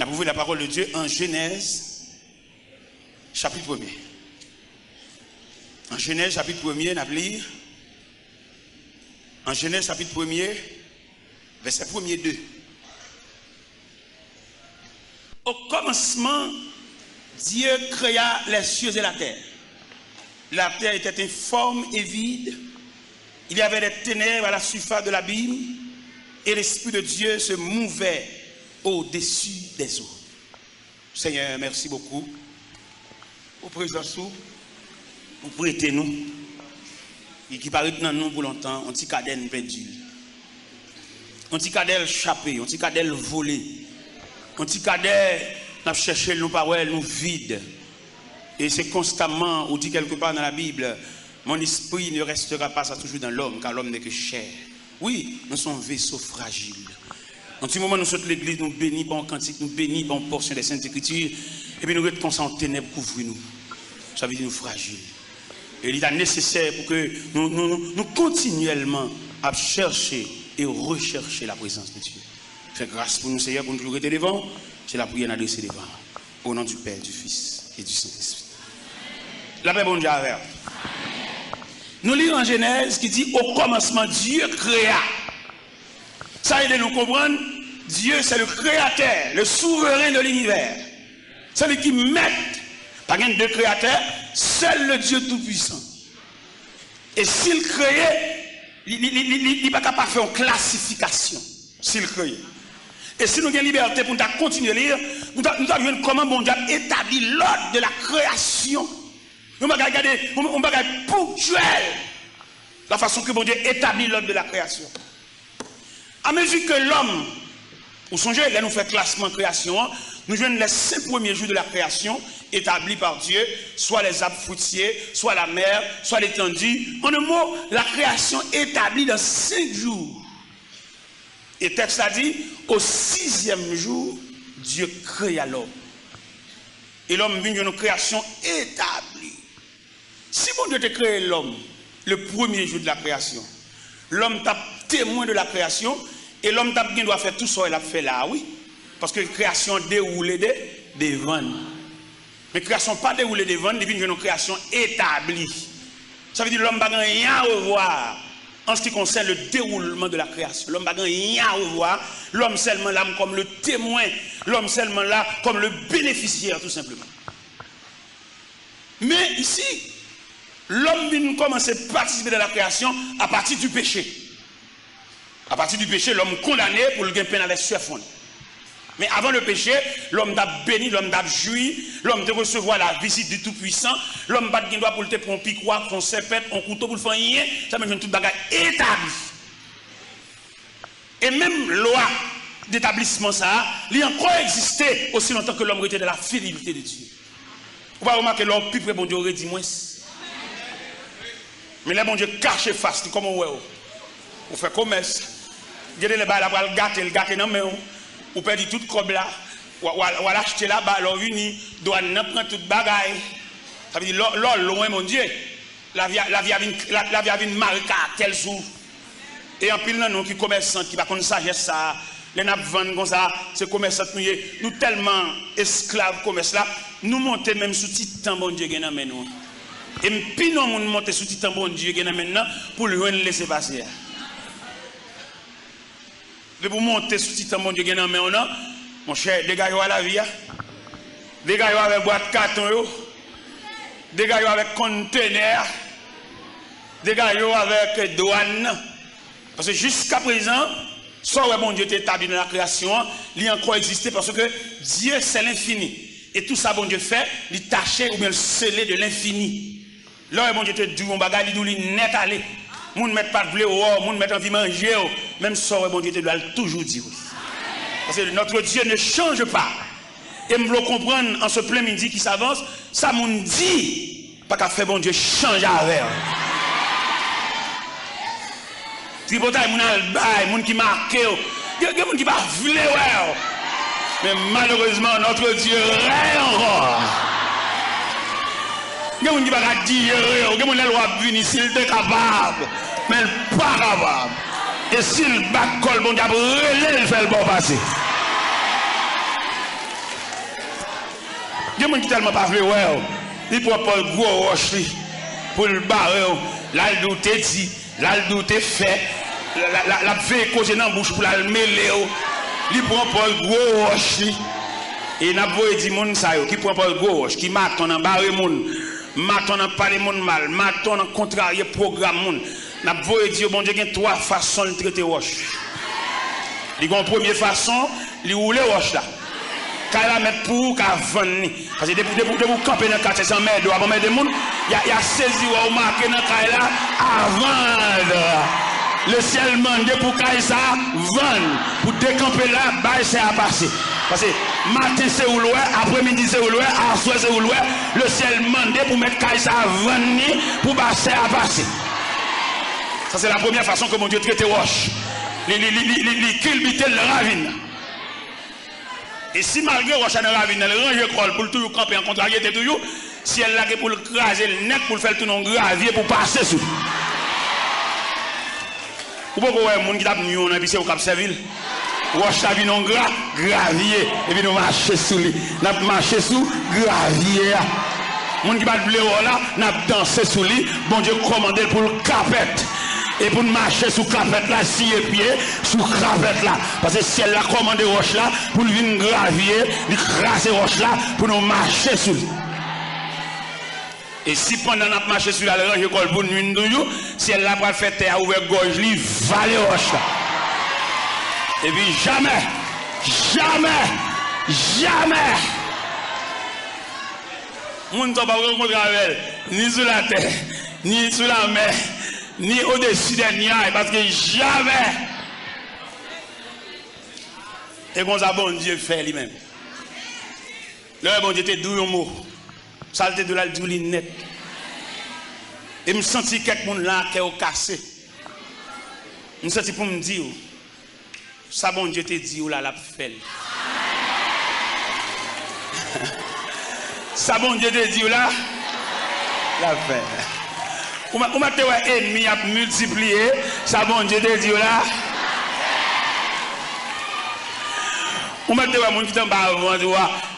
Nous avons vu la parole de Dieu en Genèse, chapitre 1er. En Genèse, chapitre 1er, nous avons lu. En Genèse, chapitre 1er, verset 1er 2. Au commencement, Dieu créa les cieux et la terre. La terre était informe et vide. Il y avait des ténèbres à la surface de l'abîme et l'Esprit de Dieu se mouvait au-dessus des eaux. Seigneur, merci beaucoup pour présence, pour prêter nous. Et qui paraît dans nous pour longtemps, on petit cadelle perdu. On petit cadelle échappé, on petit cadelle volé. On petit cadelle n'a cherché nos paroles, nous vides. Et c'est constamment, on dit quelque part dans la Bible, mon esprit ne restera pas ça toujours dans l'homme, car l'homme n'est que chair. Oui, nous sommes vaisseaux fragiles. En ce moment, nous sommes l'église, nous bénis par un cantique, nous bénis par une portion des Saintes Écritures, et puis nous restons en ténèbres, couvrir-nous. Ça veut dire nous fragiles. Et il est nécessaire pour que nous continuellement à chercher et rechercher la présence de Dieu. Fais grâce pour nous, Seigneur, pour nous toujours être devant. C'est la prière adressée devant. Au nom du Père, du Fils et du Saint-Esprit. La paix, bon Dieu, avec. Nous lisons en Genèse qui dit au commencement, Dieu créa. Ça aide à nous comprendre. Dieu, c'est le créateur, le souverain de l'univers. Celui qui met, pas de créateur, seul le Dieu Tout-Puissant. Et s'il créait, il n'est pas capable de faire une classification. S'il créait. Et si nous avons la liberté pour nous continuer à lire, nous avons vu comment bon Dieu a établi l'ordre de la création. Nous avons regardé, on va regarder ponctuel la façon que bon Dieu établit l'ordre de la création. À mesure que l'homme, vous songez, là nous fait classement de création, nous jouons les 5 premiers jours de la création établis par Dieu, soit les arbres fruitiers, soit la mer, soit l'étendue. En un mot, la création établie dans 5 jours. Et le texte a dit, au 6e jour, Dieu créa l'homme. Et l'homme vient d'une création établie. Si bon Dieu te crée l'homme, le premier jour de la création, l'homme t'a témoin de la création, et l'homme t'a bien doit faire tout ça, il a fait là, oui. Parce que la création déroulée des vannes. Mais la création pas déroulée des vannes, depuis une création établie. Ça veut dire que l'homme n'a rien à revoir en ce qui concerne le déroulement de la création. L'homme n'a rien à revoir. L'homme seulement là comme le témoin. L'homme seulement là comme le bénéficiaire, tout simplement. Mais ici, l'homme vient commencer à participer de la création à partir du péché. À partir du péché, l'homme condamné pour le gain peine avec sueur fondue. Mais avant le péché, l'homme t'a béni, l'homme t'a joui, l'homme t'a recevoir la visite du Tout-Puissant, l'homme bat qui doit pour te prendre un piquoir, un serpent, un couteau pour le faire rien, ça me fait toute bagarre établie. Et même loi d'établissement ça, il a encore existé aussi longtemps que l'homme était de la fidélité de Dieu. Vous pouvez remarquer l'homme plus près bon Dieu aurait dit moins. Mais là bon Dieu cache face, comment vous faites commerce. Vous avez les balles pour le gâter dans main. Vous perdez toute cob là. Ou l'acheter là-bas, alors uni, douane prend toute bagaille. Ça veut dire, loin mon Dieu. La vie a une marque à tel jour. Et en pile, nous qui commerçants, qui va connaître sagesse ça, les nappes vendent comme ça, ces commerçants, nous tellement esclaves commerce là, nous montons même sous titan bon Dieu qui est nous. Et puis nous montons sous titan bon Dieu qui est maintenant pour le laisser passer. De pour monter sous titan bon Dieu qui est dans mon cher, des gars à la vie, des gars avec boîte carton, des gars avec conteneur, des gars avec douane. Parce que jusqu'à présent, soit bon Dieu établi dans la création, il a encore existé parce que Dieu c'est l'infini. Et tout ça bon Dieu fait, il tâchait ou bien le sceller de l'infini. Là bon Dieu te dit mon bagage, il dit net aller. Moun met pas de blé ou moun met envie manger, même ça bon Dieu te doit toujours dire. Parce que notre Dieu ne change pas. Et me le comprendre en ce plein midi qui s'avance, ça moun dit pas qu'à faire bon Dieu change avec. Tripotaille moun albay, moun qui marqué, il y a moun qui pas vle ouais. Mais malheureusement notre Dieu règne encore. Il y a moun qui pas dire, il y a moun la loi venir s'il est capable, mais il pas capable. Et s'il bat col bon diable, relève le fait le bon passer. gens qui tellement pas ouais, il prend pas le gros roche pour le barrer, là le doute dit, là le doute fait, la fait causer dans la bouche pour la mêler, il prend pas le gros roche. Et n'a pas dit moun ça yo qui prend pas le gros roche, qui maton en barrer moun, maton en parler moun mal, maton en contrarier programme moun. N'a pas dit bon Dieu il y a trois façons de traiter roche. Il y a une première façon, il roule roche là. Quand il la met pour qu'à vendre. Parce que depuis vous camper dans 400 mètres, avant de monde, il y a saisi ou marqué dans le là à vendre. Le ciel demande pour qu'il ça vendre. Pour décamper là, c'est à passer. Parce que matin c'est où loin, après-midi c'est où loin, à soir c'est où loin, le ciel demande pour mettre qu'il ça vendre pour passer à passer. Ça c'est la première façon que mon Dieu traite roche. Les culbiter le ravine. Et si malgré roche dans ravine, elle range col pour toujours camper en contrariété toujours, si elle l'a pour le craser le net pour le faire tout non gravier pour passer sous. Ou pas qu'on monde qui t'a mis on a puis c'est au Cap Serville. Roche ta vie non gravier et puis nous marcher sous lui. N'a marcher sous gravier. Monde qui va le blé là, n'a danser sous lui, bon Dieu commandé pour le capette. Et pour marcher sous crapette là, si et pied, sous crapette là. Parce que si elle a commandé roche là, pour venir gravier, lui craser roche là, pour nous marcher sous lui. Et si pendant notre marché sur la range école pour nous, si elle a pas fait terre ouvert gorge, lui va les roches là. Et puis jamais, on ne peut pas rencontrer avec elle, ni sur la terre, ni sur la mer. Ni au-dessus des nuages, parce que jamais. Et comme ça, bon Dieu fait lui-même. Le bon Dieu était doux un mot. Saleté de la douline net. Et je me senti quelqu'un là qui est cassé. Je me senti pour me dire, ça bon Dieu te dit, ou là, la fait. Ça bon Dieu te dit, ou là, la fait. Comment tu as ennemi à multiplier, ça bon Dieu te dit là. Comment tu as mon qui t'en parle,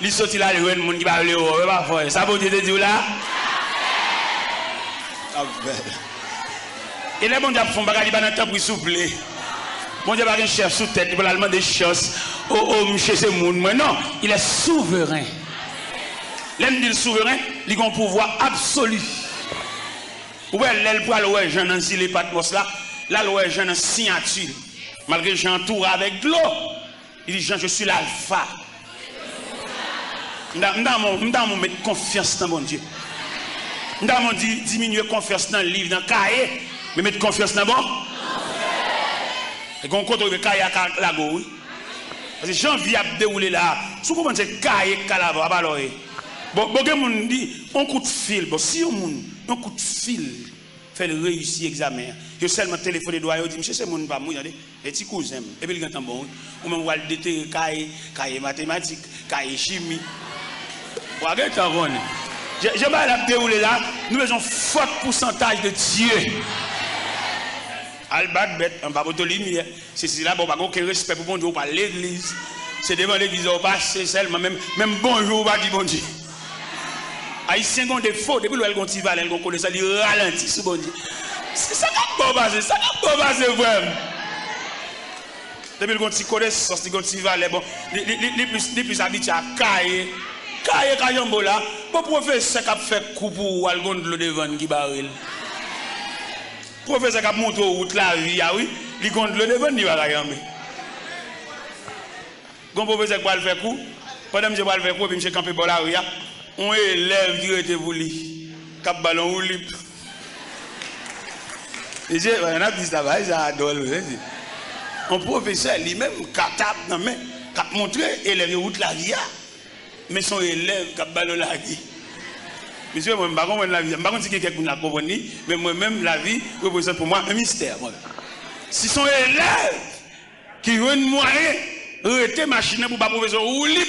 il sorti là, il y a monde qui va aller au ça bon Dieu te dit là. Et là, bon Dieu, font bagage, il va dans le temps pour souffler. Bon Dieu, pas un chef sous tête, il va demander des choses. Monsieur, c'est monde. Mais non, il est souverain. L'homme dit souverain, il a un pouvoir absolu. Ouais, elle pour aller jeune dans les patmos là, là le jeune en signature. Malgré que j'entoure avec de l'eau, il dit Jean, je suis l'alpha. M'dam mon mettre confiance dans mon Dieu. M'dam mon diminuer confiance dans le livre, dans le cahier, mais mettre confiance dans bon. Et qu'on compte le cahier à la go, oui. Parce que janvier a déroulé là, sous comment c'est cahier calava, à baloyer. Bon, on dit, on coup de fil, bon, si on coup de fil, fait le réussir l'examen. Je seulement téléphoné doigt, je dis, monsieur, c'est mon pas mouillé, et petit cousin, et puis il est bon, ou même on déterrer cahier mathématiques, cahier chimie. Regardez, je vais la dérouler là, nous avons un fort pourcentage de Dieu. Albat bête, on va pas lumière. C'est là, bon, pas aucun respect pour bon Dieu, pas l'église. C'est devant l'église, on passe seulement, même bonjour, on va dire bon Dieu. Haïtien ont des faux, depuis qu'elle ont tiré, elle connaît ça, il ralentit sur bon Dieu. C'est ça qui est bon basé, ça qui est bon basé vraiment. Depuis qu'ils ont connaît ça, ils ont tiré, bon, les plus habitués à cailler Kayambo là, bon professeur qui a fait coup pour aller de l'eau devant qui baril. Professeur qui a montré route la vie, ah oui, il compte le devant, il va Kayambo. Quand professeur qui a fait coup, pendant que je vais faire coup, puis je campé pour la rue, on élève qui était pour lui, cap ballon ou libre. Et j'ai dit ça va, j'adore. Un professeur lui-même, capable, qui a montré élève route la vie, mais son élève qui a ballon la vie. Monsieur, moi, je ne sais pas la vie, je ne sais pas si quelqu'un l'a compris, mais moi-même, la vie représente pour moi un mystère. Si son élève qui veut une moyen, arrêter machine pour pas professeur ou libre,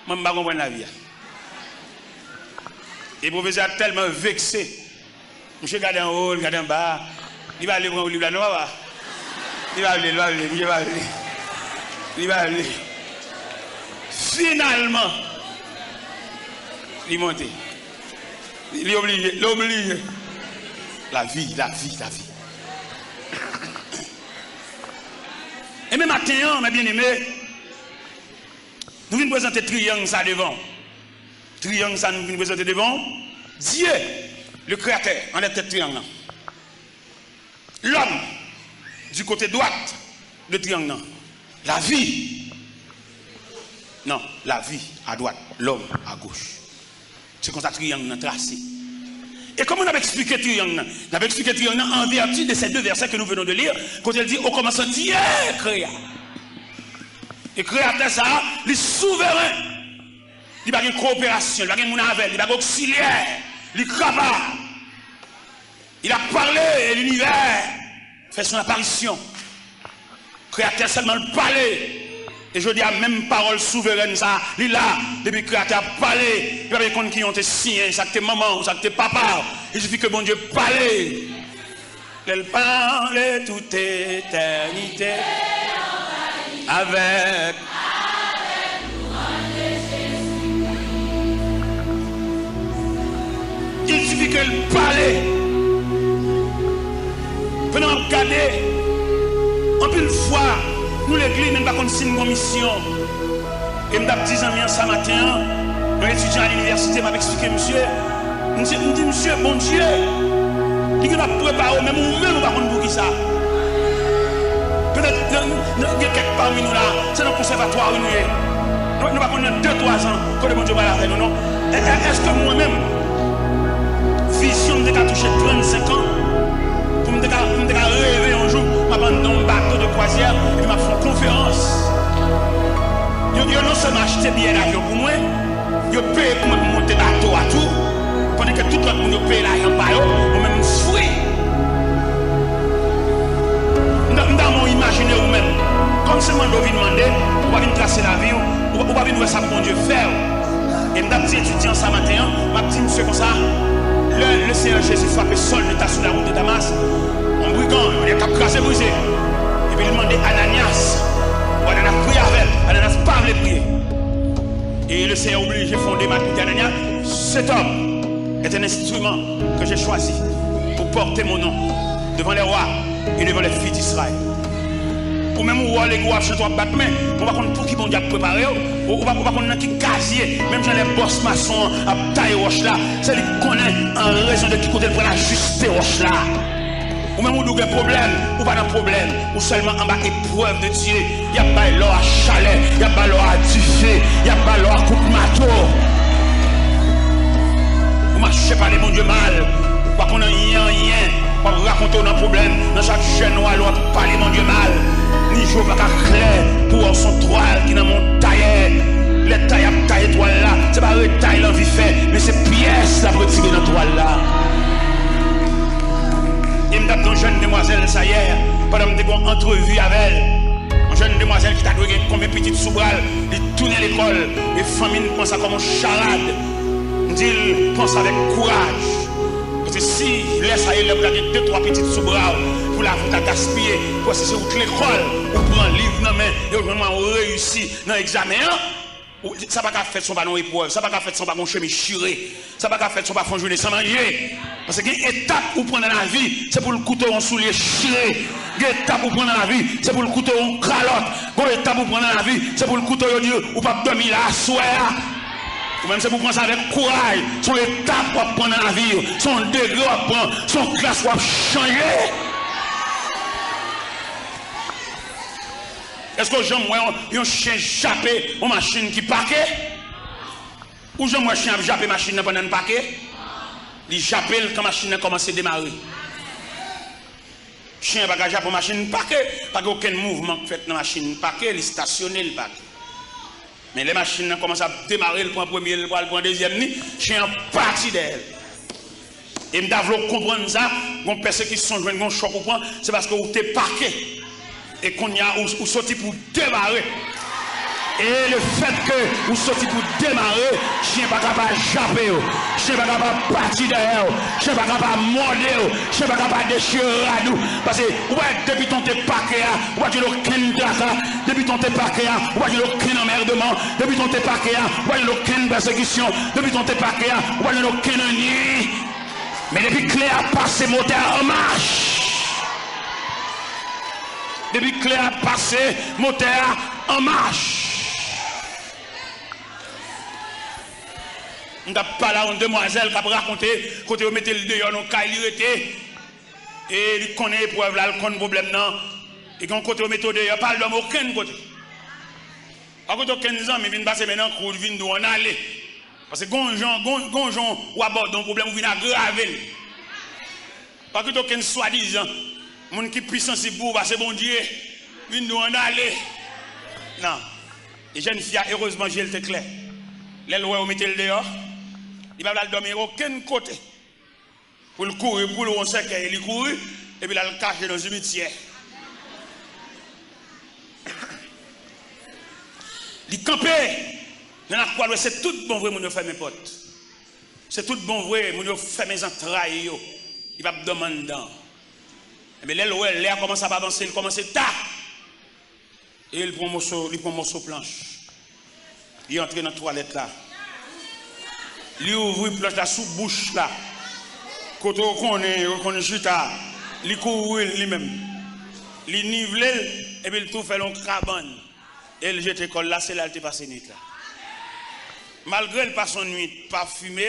je ne sais pas comprendre la vie. Et le professeur a tellement vexé. Monsieur regarde en haut, regarde en bas. Il va aller prendre le livre là, non, il va aller. Finalement, Il monte. Il est obligé, l'obligé. La vie. Et même matin, mes bien-aimés, nous venons présenter triangle ça devant. Triangle ça nous venons présenter devant. Dieu, le créateur, en la tête triangle. L'homme, du côté droite de triangle. La vie. Non, la vie à droite, l'homme à gauche. C'est comme ça que triangle est tracé. Et comment on a expliqué triangle? On a expliqué triangle en vertu de ces deux versets que nous venons de lire, quand il dit au commencement Dieu créa. Et créateur ça, il est souverain. Il n'y a pas de coopération, il n'y a pas de monde, il n'y a pas d'auxiliaire, il est capable. Il a parlé et l'univers fait son apparition. Créateur seulement le parler. Et je dis à même parole souveraine, ça, il est là, depuis que créateur a parlé, il y avait des gens qui ont été signés, ça que maman, ça que papa, il suffit que bon Dieu parle. Elle parle toute éternité avec. Il suffit qu'elle parle. Venons regarder, en plus fois, nous l'église, nous ne pouvons pas signer une mission. Et je me dis ça matin, un étudiant à l'université m'a expliqué, monsieur, je me dis, monsieur, bon Dieu, il nous a préparé, même nous-mêmes, nous ne pouvons pas pour qui ça. Peut-être il y a quelques parmi nous là, c'est dans le conservatoire où nous sommes. Nous ne pouvons pas 2-3 ans, quand le bon Dieu va la faire, non? Est-ce que moi-même, vision, je touché 35 ans, pour me rêver un jour, je vais dans un bateau de croisière et je vais faire une conférence. Je non seulement acheté bien l'avion pour moi, je paye pour monter bateau à tout, pendant que tout le monde paye l'avion par eux, ou même souhait. Dans mon imaginaire ou même, comme c'est moi qui demander, on va venir tracer la vie, on va venir voir ça pour Dieu faire. Et je suis étudiant ce matin, je dis monsieur comme ça. Le Seigneur Jésus frappé seul de ta sur la route de Damas. Un brigand, il a cassé brisé. Et puis il demandait Ananias. Ananias prie avec. Ananias parle et prier. Et le Seigneur obligé de fonder ma vie d'Ananias. Cet homme est un instrument que j'ai choisi pour porter mon nom devant les rois et devant les filles d'Israël. Ou même où les rois chantent battre main, on va connaître pour qui bon Dieu a préparé, on va connaître qui casier, même si les boss maçons à taille roche là, c'est lui qui connaît en raison de qui côté pour la juste roche là. Ou même où il y a un problème, ou pas de problème, ou seulement en bas épreuve de Dieu, il n'y a pas l'eau à chalet, il n'y a pas l'eau à diffé, il n'y a pas l'eau à coupe mato. Vous marchez pas les mon Dieu mal, pas qu'on a rien, pas raconter un problème, dans chaque chaîne ou alors parler mon Dieu mal. Ni je pas clair pour son toile qui dans mon taille. Les tailles à taille toile là, c'est pas le taille l'envie fait, mais c'est pièce la retirée dans toile là. Il me tape une jeune demoiselle ça hier, pendant que j'ai une entrevue avec elle. Une jeune demoiselle qui t'a donné combien de petites sous-bras, il tourne à l'école, et famille pense à comme une charade. Il pense avec courage. Parce que si laisse à elle, vous avez 2-3 petites sous-bras pour la gaspiller, parce que c'est où l'école, on prend un livre dans la main et on réussit dans l'examen. Ça va pas faire son ballon épreuve, ça va pas faire son ballon chemin chiré, ça va pas faire son ballon journée sans manger. Parce que une étape pour prendre dans la vie, c'est pour le couteau en soulier chiré. Une étape pour prendre dans la vie, c'est pour le couteau en calotte. Une étape pour prendre dans la vie, c'est pour le couteau en Dieu ou pas dormir là, soir. Ou même c'est pour prendre ça avec courage. Son étape pour prendre dans la vie, son degré pour prendre, son classe pour changer. Est-ce que j'aime un chien jappé une machine qui paquet? Ou j'aime un chien jappé machine pendant un paquet? Il jappe quand la machine a commencé à démarrer. Chien va japper machine paquet, pas aucun mouvement fait dans la machine paquet, il stationne le paquet. Mais les machines commencent à démarrer, le point premier, le point deuxième, chien parti d'elle. Et je dois comprendre ça, quand personne qui sont joints, choc au point, c'est parce que vous êtes paquet. Et qu'on y a ou sorti pour démarrer. Et le fait que vous sortez pour démarrer, je ne suis pas capable de chapper, je ne suis pas capable de partir derrière, je ne suis pas capable de morder, je ne suis pas capable de déchirer à nous. Parce que, ouais, depuis ton t'es paquet, ouais, tu n'as aucun draka, depuis ton t'es paquet, ouais, tu n'as aucun emmerdement, depuis ton t'es paquet, ouais, tu n'as aucune persécution, depuis ton t'es paquet, ouais, tu n'as aucune nuit. Mais depuis que Claire a passé moteur en marche, depuis que Claire a passé moteur en marche. On n'a pas là une demoiselle qui a raconté quand on mettait le dehors, on a été et il connaît l'épreuve là, il connaît le problème non. Et quand on met le dehors, pas d'homme aucun côté. À côté de 15 ans, mais il vient passer maintenant, il vient d'où on allait. Parce que gonjon ou aborde un problème, il vient aggraver. Pas que aucun soi-disant, mon qui puissant c'est pour passer bon Dieu, vient d'où on allait. Non. Les jeunes filles, heureusement, j'ai le clair. Les lois, on mettait le dehors. Il ne va pas dormir aucun côté. Pour le courir, pour le on sait qu'il court, et puis il a le cacher dans un métier. Il campé. Dans la croix, c'est tout bon vrai, mon fait mes potes. C'est tout bon vrai, mon fait mes entrailles. Il va me demander. Mais l'air commence à avancer, il commence à tard. Et il prend un morceau planche. Il entre dans la toilette là. Il ouvre une planche là sous bouche là. Quand on est juste là, il court lui-même. Il nivelle et puis il tout fait un crabane. Et il jette l'école là, c'est là qu'il passe nuit là. Malgré le passe nuit parfumé,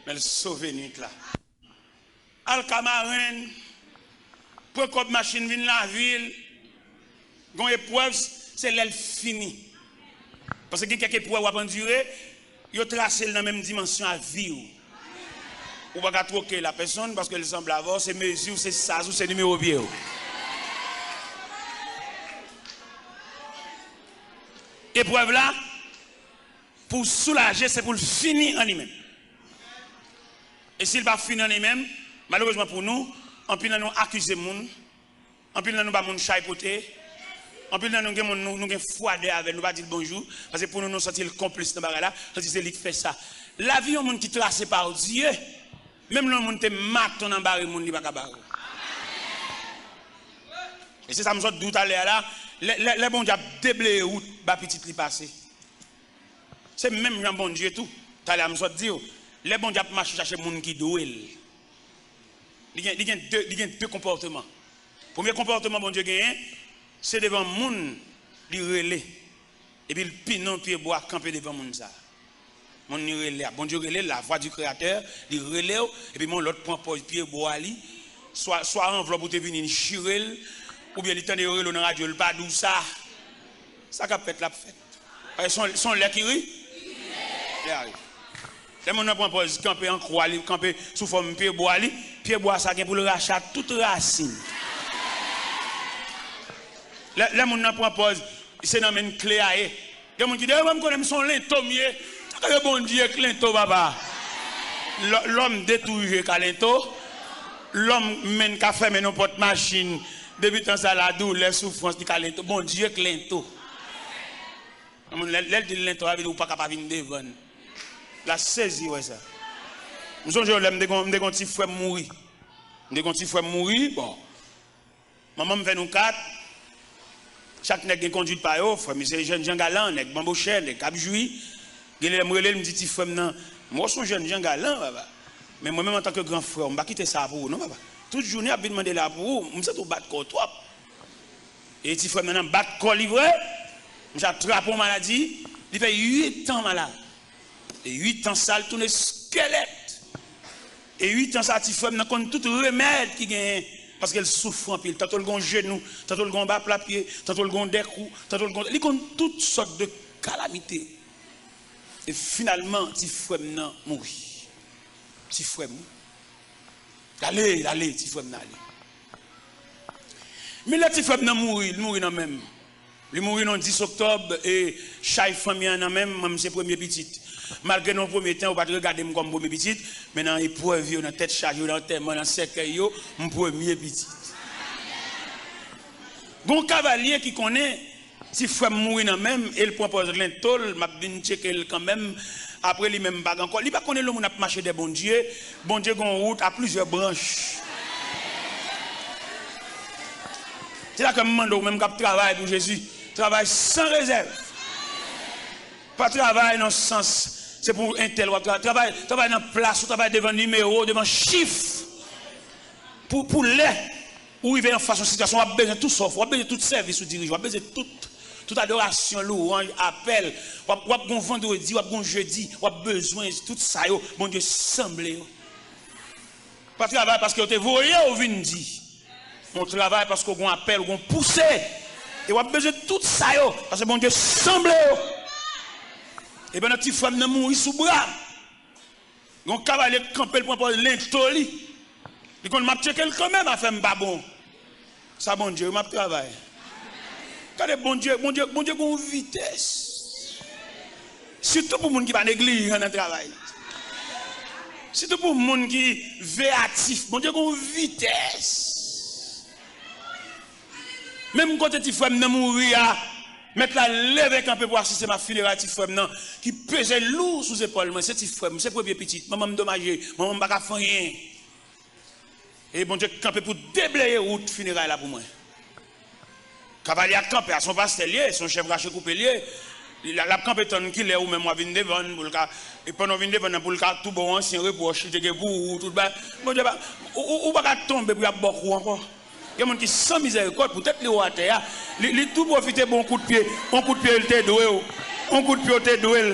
mais il sauve nuit là. Alcamarin, pour que la machine vienne la ville, une épreuve, c'est l'elle fini. Parce que quelques épreuves à endurer, ils tracé dans la même dimension à vivre. Ou pas troquer la personne parce qu'elle semble avoir ses mesures, ses sas ou ses numéros vieux. Épreuve là, pour soulager, c'est pour le finir en lui-même. Et s'il va finir en lui-même, malheureusement pour nous, en plus nous accuser moun, en plus nous pas moun chaipoter, en plus nous avons froidé avec nous pas dire bonjour parce que pour nous sentir le complice dans bagarre là, c'est lui qui fait ça. La vie on monde qui tracé par Dieu, même le monde te mat ton embarré moun li pas capable. Et c'est ça me sort doute à là, les bon Dieu déblayé route ba petite li passer. C'est même Jean bon Dieu tout. T'allais me sort dire les bon Dieu marcher chercher moun qui doué. Il y a deux comportements. Premier comportement bon Dieu gagne, c'est devant moun li relé et puis le pinon pied bois camper devant moun ça. Mon ni relé, bon Dieu relé la voix du créateur, li relé et puis mon l'autre prend pied bois li soit enveloppe pour te venir chirel ou bien il tend de relé dans radio le pas d'où ça. Ça qu'a fait la fête. Son lait qui rit. Les gens prennent pause, camper en croix, camper sous forme pied bois, ça pour le rachat toute racine. Les gens prennent pause, c'est dans une clé à eux. Les gens qui disent, je connais son lento mieux. C'est bon Dieu, lento, papa. L'homme détruit lento. L'homme mène café, mais non porte machine. Depuis tant ça, la douleur, les souffrances, lento. Bon Dieu, lento. L'aile de lento, il n'est pas capable de venir devant. La saisie, ouais ça. Nous sommes jeunes, nous avons des petits frères mourir. Nous avons des petits frères mourir, bon. Maman me fait nous quatre. Chaque nègre conduit par eux, frère, mais c'est jeune Jean Galant, nègre Bamboucher, nègre Capjoui. Il me dit, petit frère, moi, je suis jeune Jean Galant, papa. Mais moi-même, en tant que grand frère, je ne vais pas quitter ça pour vous, non, papa. Toute journée, je vais demander là pour vous, je me suis battre contre toi. Et petit frère, maintenant, battre corps livré, je attrape une maladie, il fait 8 ans malade. Et 8 ans ça, tourne squelette. Et 8 ans ça, petit frère, n'a compte tout remède qui gagne. Parce qu'elle souffre en pile. Tantôt le gon genou, tantôt le gon bas plat pied, tantôt le gon décou, tantôt le gon. Il compte toutes sortes de calamités. Et finalement, petit frère n'a mouri. Petit frère allez, petit frère n'a allé. Mais le petit frère n'a mouri, il mourit dans même. Il mourit le 10 octobre et chaque famille en a même ses premiers petits. Malgré nos premiers temps, on va regarder comme premier petit, mais dans l'épreuve, dans la tête chargée, dans le thème, dans le cercueil, mon premier petit. Bon cavalier qui connaît Si frère mourir dans même et il propose l'intol, m'a vinn checker quand même après lui même pas encore. Il pas connaît le monde a marché des bon Dieu gon route à plusieurs branches. C'est là que me demande même cap travail pour Jésus, travail sans réserve. Pas travail dans le sens c'est pour un tel travail dans place, travail devant numéro, devant chiffre. Pour les où il vient en face de situation, on a besoin de tout sauf, on a besoin de tout service ou dirigeant, on a besoin de toute adoration, louange, appel, on a besoin de vendredi, on a besoin de jeudi, on a besoin de tout ça, bon Dieu, semblé. Pas travail parce que vous êtes voyé ou vient dire. On travaille parce qu'on appelle, on pousse. Et on a besoin de tout ça, parce que bon Dieu, semblé. Et bien notre petit femme ne mourit sous bras. On cavalier camper pour l'intoli. Et qu'on m'a checké quand même à faire pas bon. Ça bon Dieu, m'a travail. Regardez bon Dieu, une vitesse. Surtout pour les gens qui pas négligent dans le travail. Surtout pour les gens qui véatifs. Bon Dieu, une vitesse. Même quand tu femme ne mourir, mettre la lèvre camper pour assister ma funéraille petit frère qui pesait lourd sous épaules moi c'est petit frère c'est premier petit maman me dommagé maman pas faire rien. Et bon Dieu camper pour déblayer route funéraille là pour moi. Cavalier a campé à son pastelier, son chef raché coupé lié. La campé ton qui est ou même moi vinn devant pour le cas et pendant vinn devant pour le cas tout bon ancien reproche de pour tout bas. Bon Dieu ou pas tomber pour y a beaucoup encore. Il y a des gens qui sans miséricorde pour peut-être les rois terre, les tout profiter bon coup de pied, il te doué, un coup de pied il te doué.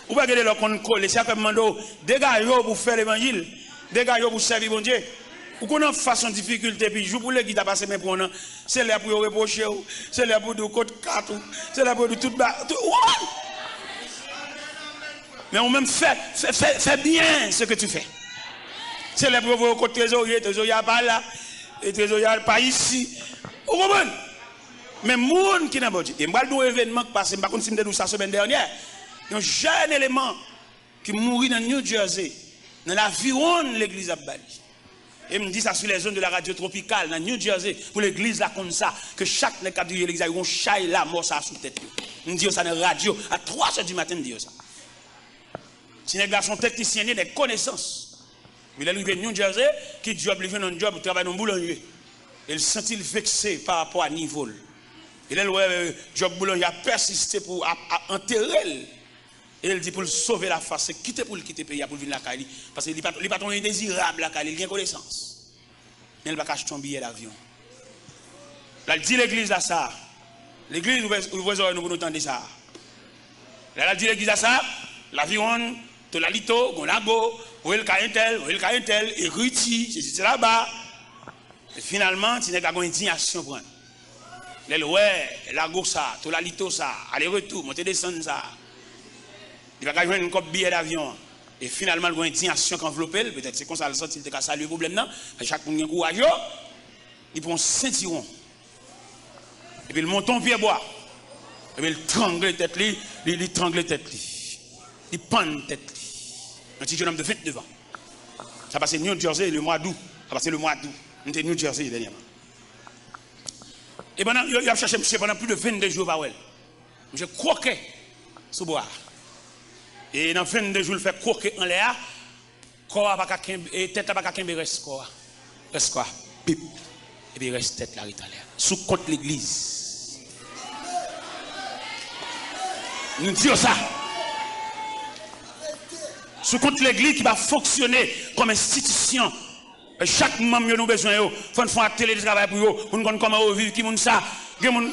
Ou pas regarder leur compte coller, c'est comme mando dégagez pour faire l'évangile, dégagez pour servir bon Dieu. Ou qu'on a face en difficulté puis joue pour les qui t'a passé mais pour nous, c'est là pour reprocher, c'est là pour de côte 4, c'est là pour de tout bas. Mais on même fait bien ce que tu fais. C'est le pauvre côté trésorier pas là, et trésorier pas ici. Vous comprenez? Mais monde qui n'a pas dit. Et moi, le événement qui passe, je ne sais pas si je la semaine dernière, il y a un jeune élément qui mourit dans New Jersey, dans l'aviron de l'église à Bali. Et me dit ça sur les zones de la radio tropicale, dans New Jersey, pour l'église là comme ça, que chaque ne capte de l'église, il y a un chat là, mort ça sous tête. Je dis ça dans la radio, à 3h du matin, je dis ça. Si les garçons techniciens, des connaissances. Il est arrivé à New Jersey, qui job, il fait un job, il travaille dans le boulanger. Il se sentit vexé par rapport à niveau. Il est le job boulanger a persisté pour enterrer. Et il dit pour le sauver la face, c'est quitter pour le quitter le pays, pour venir la Cali. Parce qu'il n'est pas indésirable la Cali, il a une connaissance. Mais il va acheter un billet d'avion. Là, il dit l'église à ça. L'église, vous voyez, nous entendons ça. Là, il dit l'église à ça, l'avion, Tolalito, Gonago, où est le Caintel, et Ruti, c'est là-bas. Et finalement, tu n'as pas une indignation pour elle. Ouais, Lago ça, Tolalito ça, aller-retour, monter descendre ça. Il va gagner une copie billet d'avion. Et finalement, il y a une indignation qui enveloppe, peut-être c'est comme ça, il te casse le problème. Non? Chaque monde qui a courageux, il prend un ceinturon. Et puis il monte en pied bois. Et puis il trangle tête, il trangle tête. Il pend tête. Un petit jeune homme de 29 ans. Ça passe New Jersey le mois d'août. Ça passe le mois d'août. On était New Jersey dernièrement. Et pendant, il a cherché monsieur pendant plus de 22 jours par elle. Je croquais sous bois. Et dans 22 jours, il fait croquer en l'air. Corps pas qu'à et tête pas qu'à reste quoi. Reste quoi? Pip. Et puis reste tête là l'air. Sous contre l'église. Nous disons ça. Sous compte l'église qui va fonctionner comme institution. Chaque membre nous besoin yo, faut faire un télétravail pour yo, pour nous connaître comment vivre qui moun ça. Gen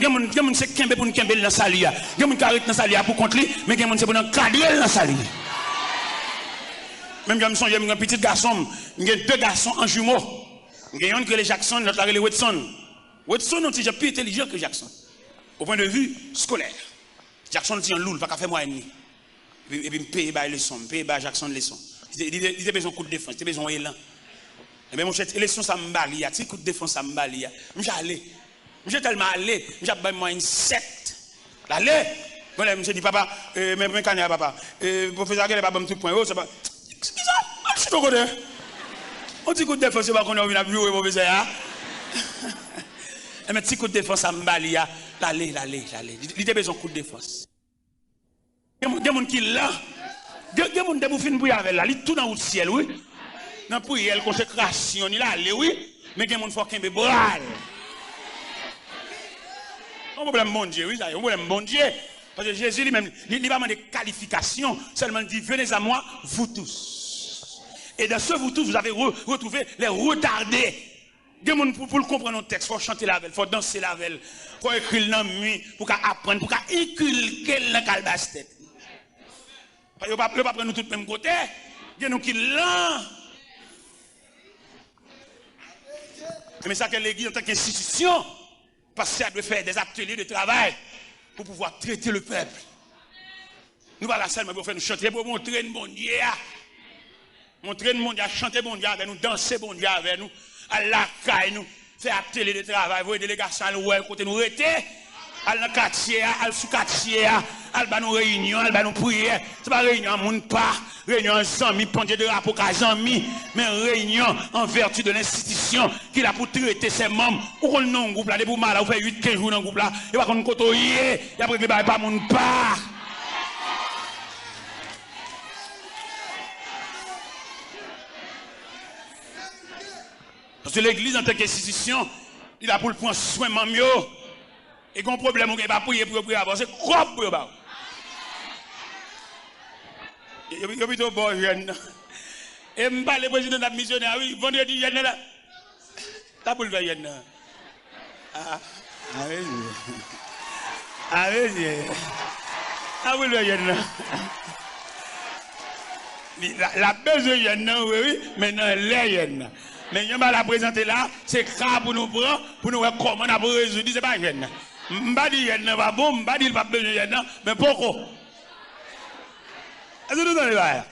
c'est kembe pour nous kembe dans salia. Gen moun carré dans salia pour contre lui, mais gen moun c'est pour nous cadrer dans salia. Même quand j'ai un petit garçon, j'ai deux garçons en jumeaux. J'ai un qui est Jackson, l'autre est Watson. Watson est un petit plus intelligent que Jackson. Au point de vue scolaire. Jackson est un loul, pas qu'à faire moi et demi. Et puis, me paye les leçons, me paye Jackson les leçons. Il a besoin de coup de défense, il a besoin d'élan. Et bien, mon cher, les leçons, ça me balie, il y a coup de défense, ça me balie. Je suis allé. Je suis tellement allé, je suis moi une secte. Allez, je me suis dit, papa, même quand papa, professeur, il n'y a pas de tout point. C'est ça, je suis au côté. On dit coup de défense, c'est pas qu'on a vu la vue, professeur. Et mais petit coup de défense à Mbalia, allez. Il a besoin de coup de défense. Il y a des gens qui là. Il y a des gens qui fin pour avec là, il tout dans le ciel, oui. Dans prière, consécration, il a allé, oui. Mais il y a des gens qui font bral. Un problème bon Dieu, oui, un problème bon Dieu. Parce que Jésus lui-même, il n'a pas de qualification, seulement dit venez à moi, vous tous. Et dans ce vous tous, vous avez retrouvé les retardés. Des gens pour le comprendre le texte, il faut chanter la velle, il faut danser la velle, il faut écrire dans la nuit, pour apprendre, pour inculquer dans la calebasse tête. Parce que ne pas prendre nous tous le même côté. Il y a nous qui l'ont. Mais ça que l'église en tant qu'institution, parce qu'elle doit faire des ateliers de travail pour pouvoir traiter le peuple. Nous voilà seulement pour faire nous chanter, pour montrer le bon Dieu. Montrer le bon Dieu, chanter bon Dieu avec nous, danser bon Dieu avec nous, à la caille nous, faire atelier de travail, voir des délégations à l'ouest, côté nous rester, à la quartier, à sous quartier, à nous réunion, à nous prière. C'est pas réunion à mon pas, réunion en amis, pendier de rapport qu'à amis, mais réunion en vertu de l'institution qui a pour traiter ses membres. Ou qu'on non groupe là, des pour mal, ou fait 8-15 jours dans le groupe là, et pas qu'on côtoyer, et après que pas mon pas. Parce que l'église en tant qu'institution, il a pour le prendre soin de mieux. Et qu'on problème, on ne peut pas prier pour avancer, quoi pour eux? Il y a plutôt bon jeune. Et je parle le président de la missionnaire, oui, vendredi jeune là. T'as pour le faire jeune. Ah, oui. Ah, oui. Ah, pour le faire jeune. La besoin jeune, oui, mais non, les jeunes. Mais je vais la présenter là, c'est grave pour nous prendre, pour nous voir comment on a résoudre, c'est pas jeune. Je ne vais pas dire qu'il n'est pas bon, je ne vais pas dire qu'il n'est pas besoin, mais pourquoi? Est-ce que nous allons voir?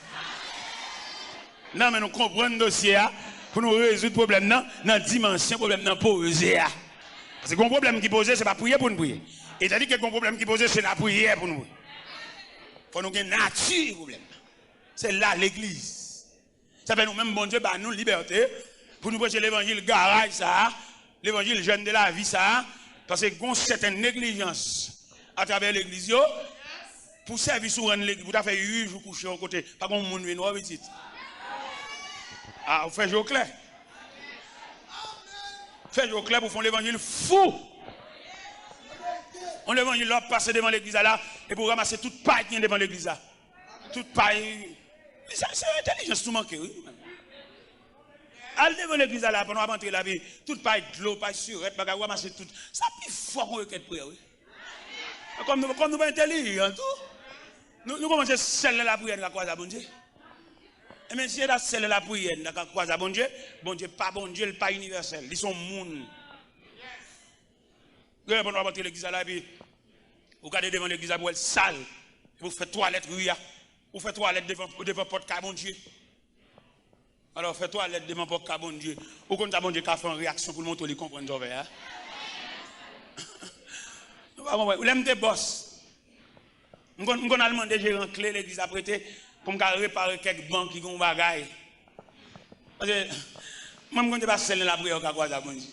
Non, mais nous comprenons le dossier pour nous résoudre le problème dans la dimension, le problème dans posé. Parce que le problème qui pose, ce n'est pas prier pour nous prier. Et c'est-à-dire que le problème qui pose, c'est la prière pour nous. Pour nous gagner nature, le problème. C'est là l'église. Ça fait nous-mêmes, bon Dieu, bah, nous, liberté, pour nous prêcher l'évangile garage, ça, l'évangile jeune de la vie, ça. Parce que y a certaine négligence à travers l'église, pour servir sur l'église, vous avez fait 8 jours coucher au côté, pas comme monde vient voir petit. Ah, vous faites jour clair. Faites jour clair pour faire l'évangile fou. On l'évangile là, passer devant l'église là, et pour ramasser toute paille qui est devant l'église là. Toute paille. C'est intelligence tout manqué, oui. Allez devant l'église là, pendant rentrer la vie, toute paille de l'eau, paille surette, bagarre, ramasser tout. Ça plus fort qu'on requête prière, oui. Comme nous sommes intelligents, nous commençons à sceller la prière dans la croix à bon Dieu. Et même si on a scellé la prière dans la croix à bon Dieu, pas bon Dieu, pas universel. Ils sont moun. Vous allez rentrer l'église là, puis vous regardez devant l'église là, vous êtes sale. Vous faites toilette, vous faites toilette devant porte bon Dieu. Alors, fais-toi l'aide de mon porte bon Dieu. Ou quand bon Dieu qui a fait une réaction pour le montrer qu'il comprend Jové. Vous l'aimez des boss. Nous avons demandé de gérer clé l'église à prêter pour me réparer quelques banques qui ont bagaille. Parce que moi, je ne vais pas sceller la prière au cas bon Dieu.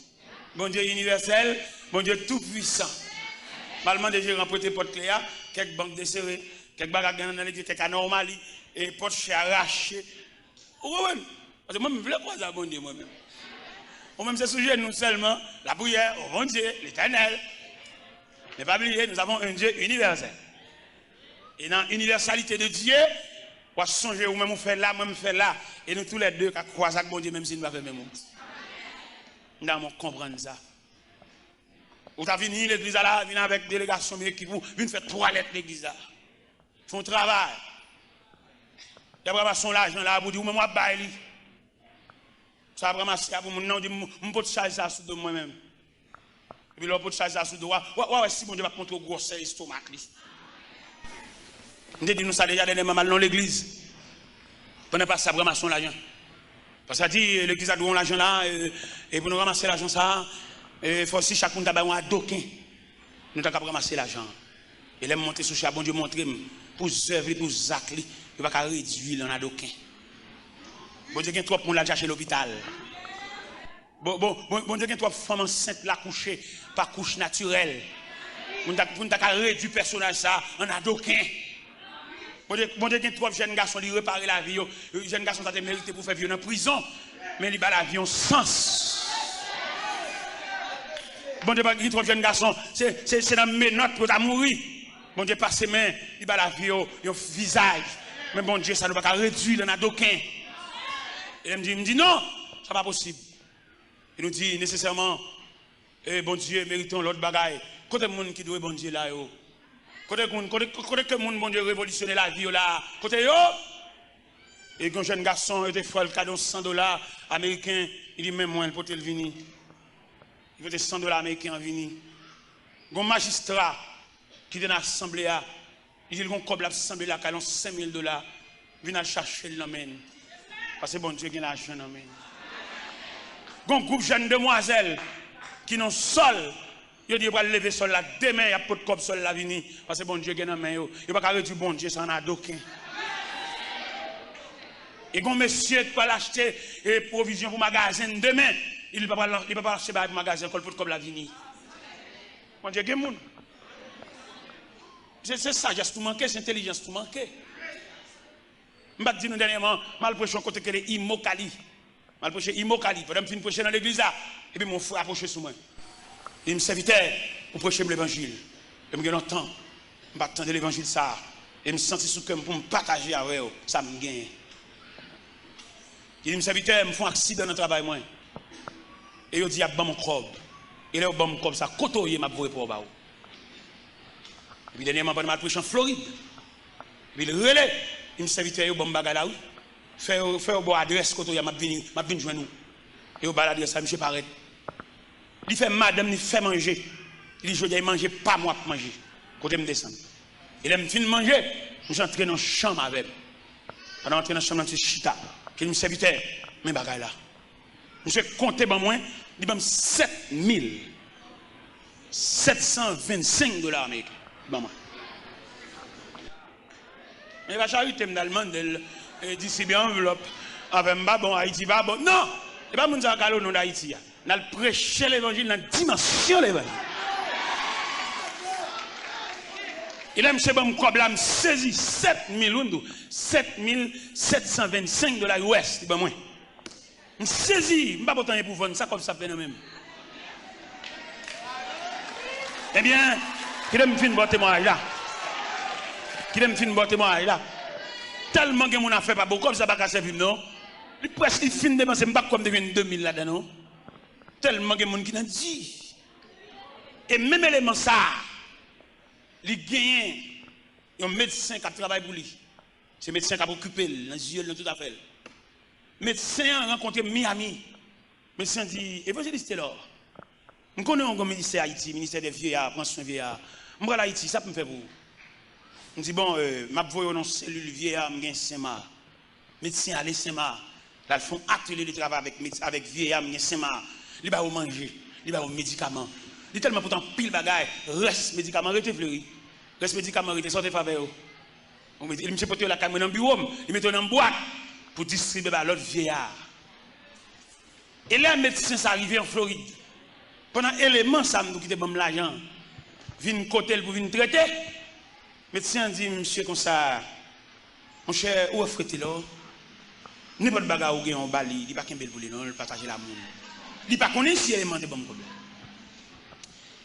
Bon Dieu universel, bon Dieu tout puissant. Je vais demander de gérer prêter porte clé, quelques banques desserrées, quelques bagages dans l'église, quelques anomalies, et porte chez arraché. Parce que moi, je veux croire bon Dieu moi-même. Moi-même, c'est sujet nous seulement, la prière, au bon Dieu, l'éternel. Ne pas oublier, nous avons un Dieu universel. Et dans l'universalité de Dieu, on va songer ou même on fait là, même fait là. Et nous tous les deux, qui croisons avec bon Dieu, même si nous ne faisons pas même chose. Nous devons comprendre ça. Vous avez venu l'église là, venez avec délégation, mais qui vous venez faire toilette l'église là. Font travail. Il y a vraiment son l'argent là, vous dites, moi, je baille. Ça va ramasser pour mon nom, je peux charger ça sous de moi-même. Et puis là, je peux charger ça sous de moi. Ouais, si mon Dieu va contre gros estomac. Nous dit nous ça déjà dernièrement mal dans l'église. On n'est pas ça pour ramasser l'argent. Parce que ça dit, l'église a donné l'argent là, et pour nous ramasser l'argent ça, il faut aussi chacun d'abord un doquin. Nous avons ramasser l'argent. Et là, monter sur le bon Dieu, montrer pour œuvrer, pour zacler, il va réduire dans un doquin. Bon Dieu, il y a trop de monde à chercher l'hôpital. Bon Dieu, il y a trois femmes enceintes la coucher par couche naturelle. On t'a réduit du personnage ça en adoquin. Bon Dieu, il y a trois jeunes garçons qui réparer la vie. Les jeunes garçons ont mérité pour faire vivre en prison, mais ils ont la vie en sens. Bon Dieu, il y a trois jeunes garçons, c'est dans mes notes pour mourir. Bon Dieu, passe main, il a la vie au visage. Mais bon Dieu, ça ne va pas réduire en adoquin. Et il me dit non, ça n'est pas possible. Il nous dit nécessairement, bon Dieu, méritons l'autre bagaille. Côté le monde qui doit bon Dieu là, côté que monde bon Dieu révolutionner la vie là, côté yo. Et un jeune garçon était fait le cadeau $100 américains, il dit même moi il peut le venir. Il veut $100 américains en venir. Un magistrat qui est dans l'assemblée, il dit qu'on coble l'assemblée là, qui a $5,000, vient chercher l'amène. Parce que bon Dieu, il y a l'argent l'amène. Un groupe de jeunes demoiselles qui n'ont sol, ils disent qu'ils lever sol là, demain, il y a pas de cop sol là, vini. Parce que bon Dieu, il y a l'argent. Il n'y a pas réduire bon Dieu, ça n'a d'aucun. Et quand monsieur peut l'acheter et provision pour le magasin demain, il ne peut pas acheter pour le magasin comme la vini. Bon Dieu, il y a monde. C'est sagesse tout manqué, c'est intelligence tout manqué. Je vais dire dernièrement, mal prêché un côté que les Imokali. Mal prêché Imokali. Pendant que je prêcher dans l'église, et puis mon frère a approché sur moi. Il me servitait pour prêcher l'évangile. Et je me dis, temps, je vais attendre l'évangile ça. Et je me sentis sous cœur pour me partager avec eux. Ça me gagne. Il me servitait, me font un accident dans le travail. Moi. Et il dit, il y a mon crobe. Et là, il y a ça, côtoyer ma voix pour vous. Et puis dernièrement, je prêché en Floride. Et puis le relais, il me servitait au bon bagage là. Faire au bon adresse côté m'a vinn joindre nous. Et au bas l'adresse ça monsieur paraît. Il fait madame, il fait manger. Il dit je dois manger pas moi pour manger. Côté me descendre. Il aime fin manger, je suis entré dans la chambre avec. Pendant entrer dans la chambre, c'est chita. Qui me serviteur, mes bagages là. Monsieur compté ben moi, il m'a $7,725 américains. Ben moi. Mais la charité me demande distribuer enveloppe avec un bon Haïti va bon. Non, c'est pas mon zakalo non d'Haïti. On a prêché l'évangile dans la dimension de l'évangile. Il a monsieur bon quoi me saisi $7,725 US, ben moi. Me saisi, me pas pourtant pour vendre ça comme ça fait même. Eh bien, il a me fait un bon témoignage là. Qui aime fin bon témoignage là. Tellement que mon affaire pas beaucoup comme ça pas servir non. Il presque fin dépenser pas comme devient 2000 là dedans. Tellement que mon qui n'a dit. Et même élément ça, il gagne un médecin qui travaille pour lui. C'est médecin qui a occupé dans les yeux dans tout à fait. Médecin a rencontré Miami. Médecin dit évangéliste là. On connaît un ministère Haïti, ministère des vieillards, pension vieillards. Moi là Haïti, ça peut me faire pour vous. On dit bon, ma voyons dans cellule vieillard, m'gain Saint-Marc. Médecin aller Saint-Marc. Là ils font atelier de travail avec vieillard, m'gain Saint-Marc. Il va manger, il va aux médicaments. Il tellement pourtant pile bagaille, reste médicament rete fleuri. Reste médicament rete sortez faveur. On met il me porter la caméra dans le bureau, il met dans boîte pour distribuer à l'autre vieillard. Et là médecin s'arrivé en Floride. Pendant élément ça nous quitter bon l'argent. Vinn côté pour venir traiter. Médecin dit, monsieur, comme ça, mon cher, où est-ce là? N'importe bagarre ou en Bali, il n'y a pas qu'un bel volet, non, il partage l'amour. Il n'y a pas qu'on est si élément de bon problème.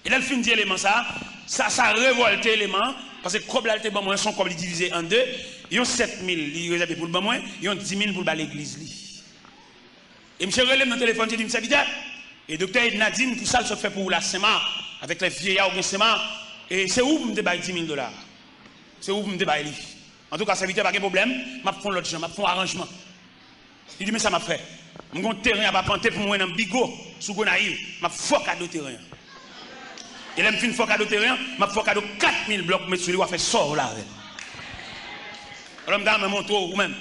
Et là, le fin d'élément, ça révolte l'élément, parce que comme là, bon moins, son comme divisé en deux, ils ont 7000, ils réservent pour le bon moins, ils ont 10 000 pour l'église. Et monsieur relève dans le téléphone, il dit, monsieur, et docteur Nadine, tout ça, se fait pour la Saint-Marc, avec les vieillards ou Saint-Marc, et c'est où vous me débattez $10,000? C'est où vous me débattez? En tout cas, ça ne pas de problème, je vais prendre l'autre gens, je vais prendre un arrangement. Il dit, mais ça m'a fait. Je vais terrain à planter pour moi dans Bigot, sous Gonaïve, je vais faire cadeau terrain. Et là, je vais faire cadeau terrain, je vais faire cadeau 4000 blocs, mais celui-là, fait sort là. Alors, je vais montrer ou même.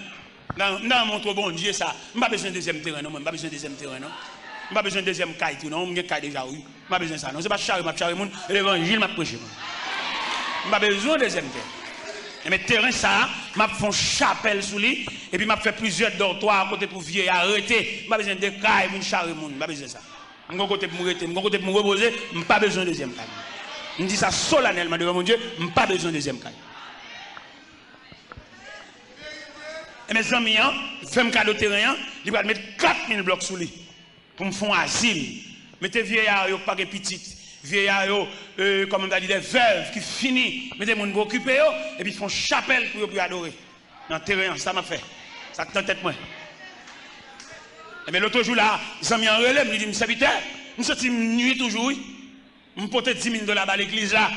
Dans mon bon Dieu, ça. Je n'ai pas besoin de deuxième terrain, non. Je n'ai pas besoin de deuxième terrain, non. Je n'ai pas besoin de deuxième caille, non. Je n'ai pas déjà, oui. Je n'ai pas besoin de ça, non. Ce n'est pas charge, je vais charger, l'évangile, je vais prêcher. Je n'ai pas besoin de deuxième terrain. Mais terrain ça, m'a fait une chapelle sous lui et puis m'a fait plusieurs dortoirs à côté pour vieux arrêter. Pas besoin de caille pour charrer monde, pas besoin de ça. Mon côté pour m'arrêter, mon côté pour me reposer, pas besoin de deuxième caille. Je dis ça solennellement devant mon Dieu, pas besoin de deuxième caille. Et mes amis, fait un cadeau terrain, il va mettre 4000 blocs sous lui pour me faire un asile. Mettez vieillard, pas de petites. Vieillard, comme on a dit, des veuves qui finissent, mettez les gens pour occuper, et puis ils font chapelle pour adorer. Dans le terrain, ça m'a fait. Ça dans tête moi. Mais l'autre jour là, ils ont mis en relais, ils disent, serviteur, nous sommes nuit toujours, je me porte 10 000 $ à l'église là,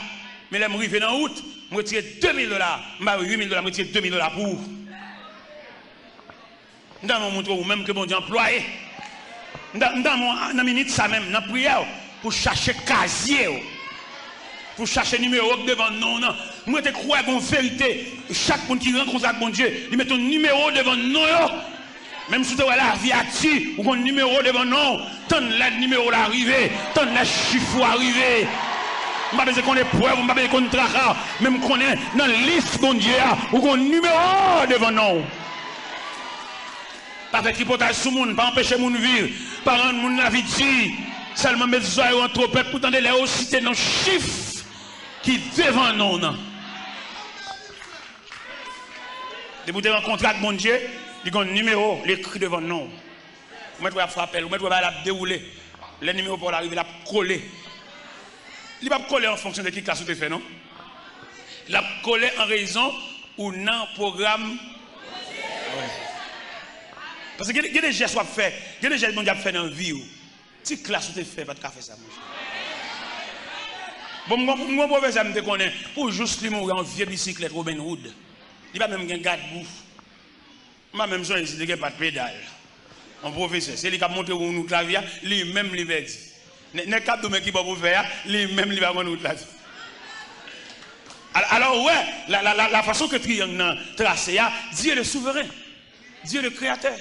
mais là, je suis en août, je retire 2 000 $, je 8 000 $, je retire 2 000 $ pour vous. Dans mon montre ou même que mon Dieu employé. Dans mon minute ça même, dans la prière, pour chercher casier, pour chercher numéro devant nous. Moi, je crois qu'en vérité, chaque monde qui rencontre avec mon Dieu, il met un numéro devant nous. Même si tu as la viature ou un numéro devant nous, tant le numéro l'arrivée, tant le chiffre arrivé. Je ne sais pas qu'on est preuve, je ne sais pas qu'on est traquant, même qu'on est dans la liste mon Dieu, ou un numéro devant nous. Pas faire tripotage sur le monde, pas empêcher le monde de vivre, pas rendre le monde la vie de vie. Seulement mettre les oreilles entre eux, pour tenter les citer dans le chiffre qui devant nous. Et vous rencontrer avec mon Dieu, il y a un numéro, l'écrit devant nous. Vous mettez à frapper, vous mettez à dérouler. Le numéro pour l'arriver, il a collé. Il va coller en fonction de qui classe vous fait, non? Il a collé en raison ou non programme. Parce que il y a des gestes qu'on fait, il y a des gestes qu'on a fait dans la vie. Si classe vous fait, pas de café ça. Bon, moi, professeur, je me connais, pour juste lui mourir en vieux bicyclette Robin Hood. Il va même un garde-bouffe. Moi, même ça, il n'y a pas de pédale. Mon professeur, c'est lui qui a monté au nous clavier, lui-même, il va dire. N'est pas de qui va vous faire, lui-même, il va nous clavier. Alors, ouais, la façon que triangle tracé, Dieu est le souverain, Dieu est le créateur.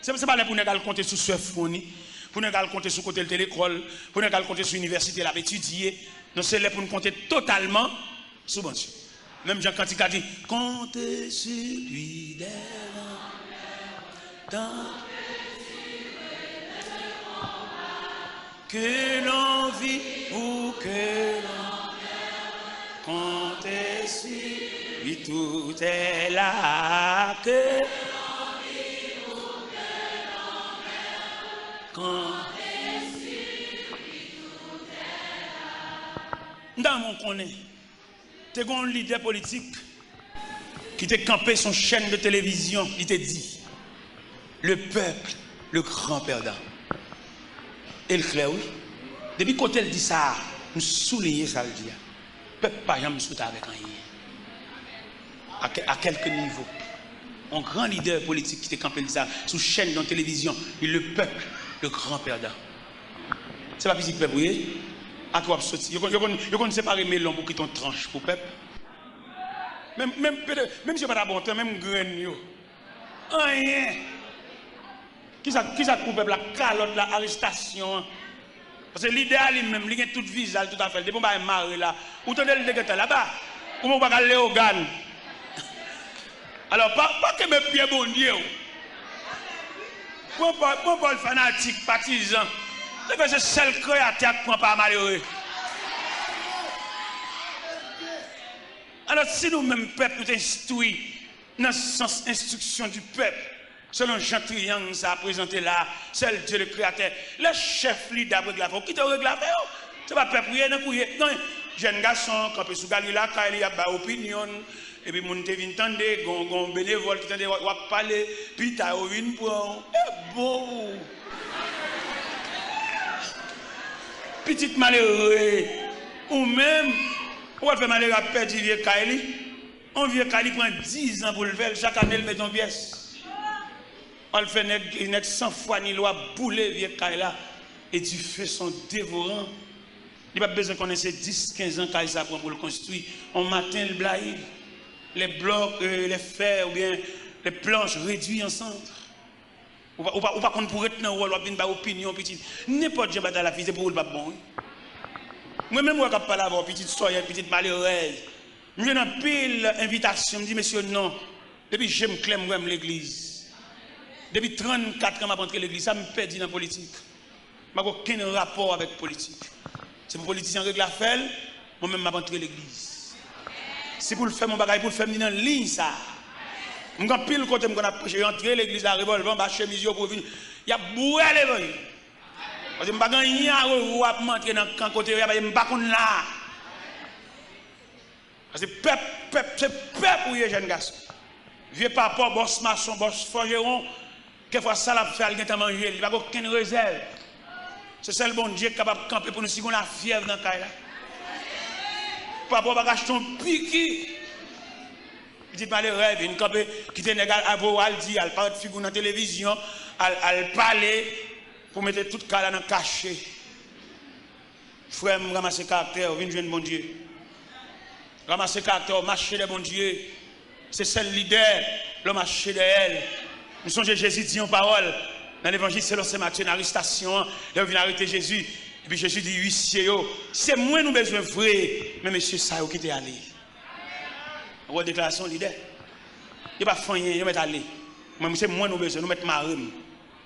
Ce n'est pas là pour nous compter sur ce fourni, pour nous compter sur le côté de l'école, pour nous compter sur l'université, la étudier. Non, c'est là pour nous compter totalement sur bon Dieu. Même Jean Cantique a dit, comptez sur lui que l'on vit ou que l'on comptez sur lui, tout est là que l'on vit ou que l'on comptez sur lui, tout est là. Dans mon connaît, tu as un leader politique qui t'a campé son chaîne de télévision, il t'a dit, le peuple, le grand perdant. Et le clair, oui. Depuis quand elle dit ça, nous soulignons ça le dire. Le peuple, par exemple, nous avec rien. À quelques niveaux. Un grand leader politique qui t'a campé dit ça, sous chaîne de télévision, et le peuple, le grand perdant. C'est pas physique, peuple, oui. À toi, sortir. Vous ne séparer melon pour quitter ton tranche pour peuple. Même si je pas bon temps, même grain, rien. Qui ça pour peuple la calotte, la arrestation? Parce que l'idéal lui-même, il a tout visage, tout à fait. Depuis qu'on va marrer là, ou t'en es le dégueulasse là-bas, ou on va aller au GAN. Alors, pas que mes pieds bon Dieu. Moi, pas le fanatique, partisan. C'est seul créateur qui ne pas malheureux. Alors, si nous-mêmes, peuple, nous instruisons dans le sens instruction du peuple, selon Jean Triangle, ça a présenté là, seul Dieu le créateur, le chef leader réglave. Qui te réglave? Ce n'est pas peuple, non, jeune garçon, quand il sous Galila, quand il y a une opinion, et puis mon te vient tendre, gon bénévole qui tende à parler, puis tu as une pour bon. Petite malheureux, ou même, on va faire malheureux à perdre du vieux Kaili. Un vieux Kaili prend 10 ans pour le faire, chaque année il met en pièce. On le fait avec 100 fois ni loi bouler vieux Kaili là, et du feu sont dévorants. Il n'y a pas besoin qu'on ait 10-15 ans Kaili ça pour le construire. On matin le blaye, les blocs, les fers ou bien les planches réduits ensemble. Ou pas qu'on pourrait être dans le rôle, ou bien opinion, petite. N'importe quoi dans la vie, c'est pour le pas bon. Moi-même, je ne peux pas avoir petite soeur, petite malheureuse. Je viens dans pile invitation, je dis, monsieur, non. Depuis que j'aime clairement l'église. Depuis 34 ans, je rentré l'église, ça me perdit dans la politique. Je n'ai aucun rapport avec la politique. C'est pour les politiciens qui règle la faire, moi-même, je rentré l'église. C'est pour le faire mon bagage, pour le faire dans la ligne, ça. Je suis pile côté, je rentré l'église, la revolver, je chemise pour venir. Il y a boué à l'évangile. Parce que je ne suis pas rentrer dans le côté, je ne suis pas là. Parce que c'est peuple pour les jeunes garçons. Vieux papa, boss maçon, boss forgeron, quelquefois ça l'a fait, il a mangé, il n'a aucune réserve. C'est ça le bon Dieu qui est capable de camper pour nous si on a la fièvre dans le cas. Papa va acheter un piqui. Il dit pas les rêves, il campe, qui te négal à vous, il dit, il parle de figure dans la télévision, il parle pour mettre tout le cas dans le cachet. Frère, je ramasse le caractère, viens jouer bon Dieu. Ramasser le caractère, marcher de bon Dieu. C'est celle leader, le marché de elle. Nous sommes Jésus dit en parole. Dans l'évangile, c'est l'océan Matthieu, une arrestation. Il vient arrêter Jésus. Et puis Jésus dit, huissier, c'est moi nous besoin vrai. Mais monsieur, ça, qui t'est allé. Une déclaration leader. Il n'y a pas de rien, il va aller. Mais c'est moi nous besoin, nous mettons marine.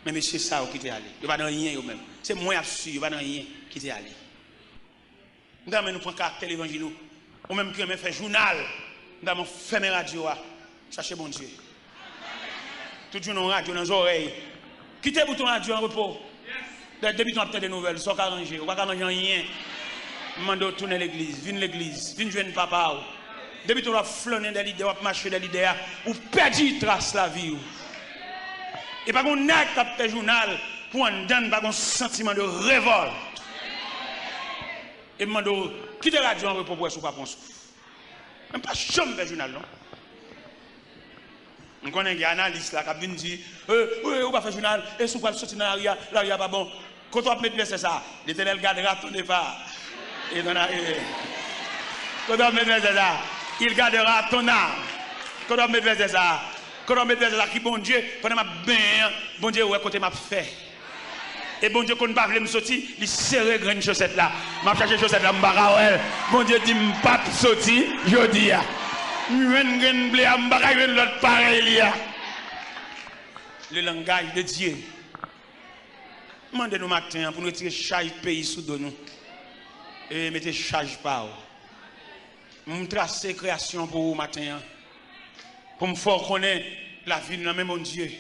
Mais monsieur, ça, qui t'est allé. Il n'y a pas de rien, même. C'est moi absolu, il n'y a pas de rien qui t'est allé. Nous prenons caractère l'évangile. Ou même qui fait journal, nous avons fait mes radios. Cherchez bon Dieu. Tout le monde radio dans les oreilles. Quittez le bouton radio en repos. Depuis qu'on a des nouvelles, ils sont arrangés. On ne va pas arranger rien. Mando tourner l'église, viens l'église, viens jouer papa. Depuis qu'on a flâné des leaders, on a marché des leaders, ou perdu trace la vie. Et pas qu'on n'a pas fait journal pour en donner un sentiment de révolte. Et mando quittez la radio en repos pour souffler pas souffle. Même pas chambre de journal non. On connaît un analyste là qui vient dire on va faire journal et sous pas sortir dans l'aria pas bon. Quand on met c'est ça, l'Éternel gardera ton départ. Et quand on met c'est ça, il gardera ton âme. Quand on met c'est ça, qui bon Dieu, pendant ma bien, bon Dieu ouais côté m'a fait. Et bon Dieu, quand on ne veut pas me sortir, il serre une chaussette là. Je cherche chaussette là, je bon Dieu dit, je ne peux pas sortir, je dis. Je vais l'autre pareil. Le langage de Dieu. Demandez-nous matin pour nous retirer chaque pays sous nous. Et mettez charge par vous. Je trace la création pour vous matin. Pour me faire connaître la vie de notre même Dieu.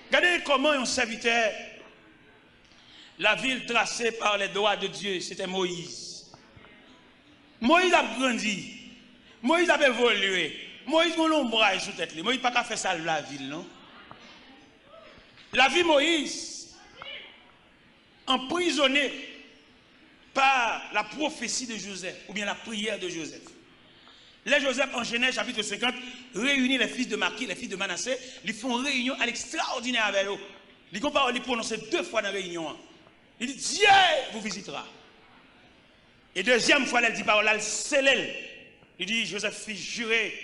Regardez comment un serviteur. La ville tracée par les doigts de Dieu, c'était Moïse. Moïse a grandi. Moïse a évolué. Moïse a un ombrage sous tête. Moïse n'a pas fait ça la ville, non? La vie Moïse, emprisonné par la prophétie de Joseph, ou bien la prière de Joseph. Les Joseph, en Genèse chapitre 50, réunit les fils de Maki, les fils de Manassé, ils font réunion à l'extraordinaire avec eux. Ils comparent, ils prononcent 2 fois dans la réunion. Il dit, Dieu vous visitera. Et deuxième fois, elle dit parole, elle scelle. Il dit, Joseph fit jurer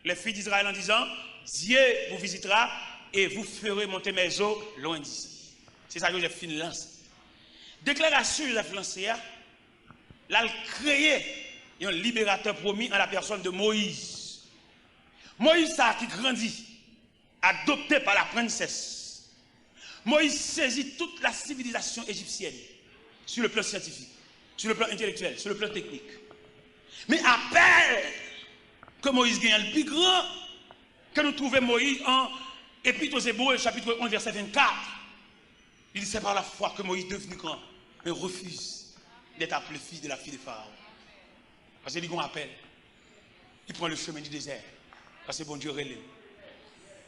les filles d'Israël en disant, Dieu vous visitera et vous ferez monter mes eaux loin d'ici. C'est ça que Joseph fin lance. Déclaration de Joseph lancée, là, elle créé un libérateur promis en la personne de Moïse. Moïse, ça qui grandit, adopté par la princesse. Moïse saisit toute la civilisation égyptienne sur le plan scientifique, sur le plan intellectuel, sur le plan technique. Mais après que Moïse gagne le plus grand, que nous trouvons Moïse en Épître aux Hébreux, chapitre 11, verset 24, il dit c'est par la foi que Moïse est devenu grand, mais refuse d'être appelé fils de la fille de Pharaon. Parce qu'il dit qu'on appelle, il prend le chemin du désert, parce que bon Dieu relève.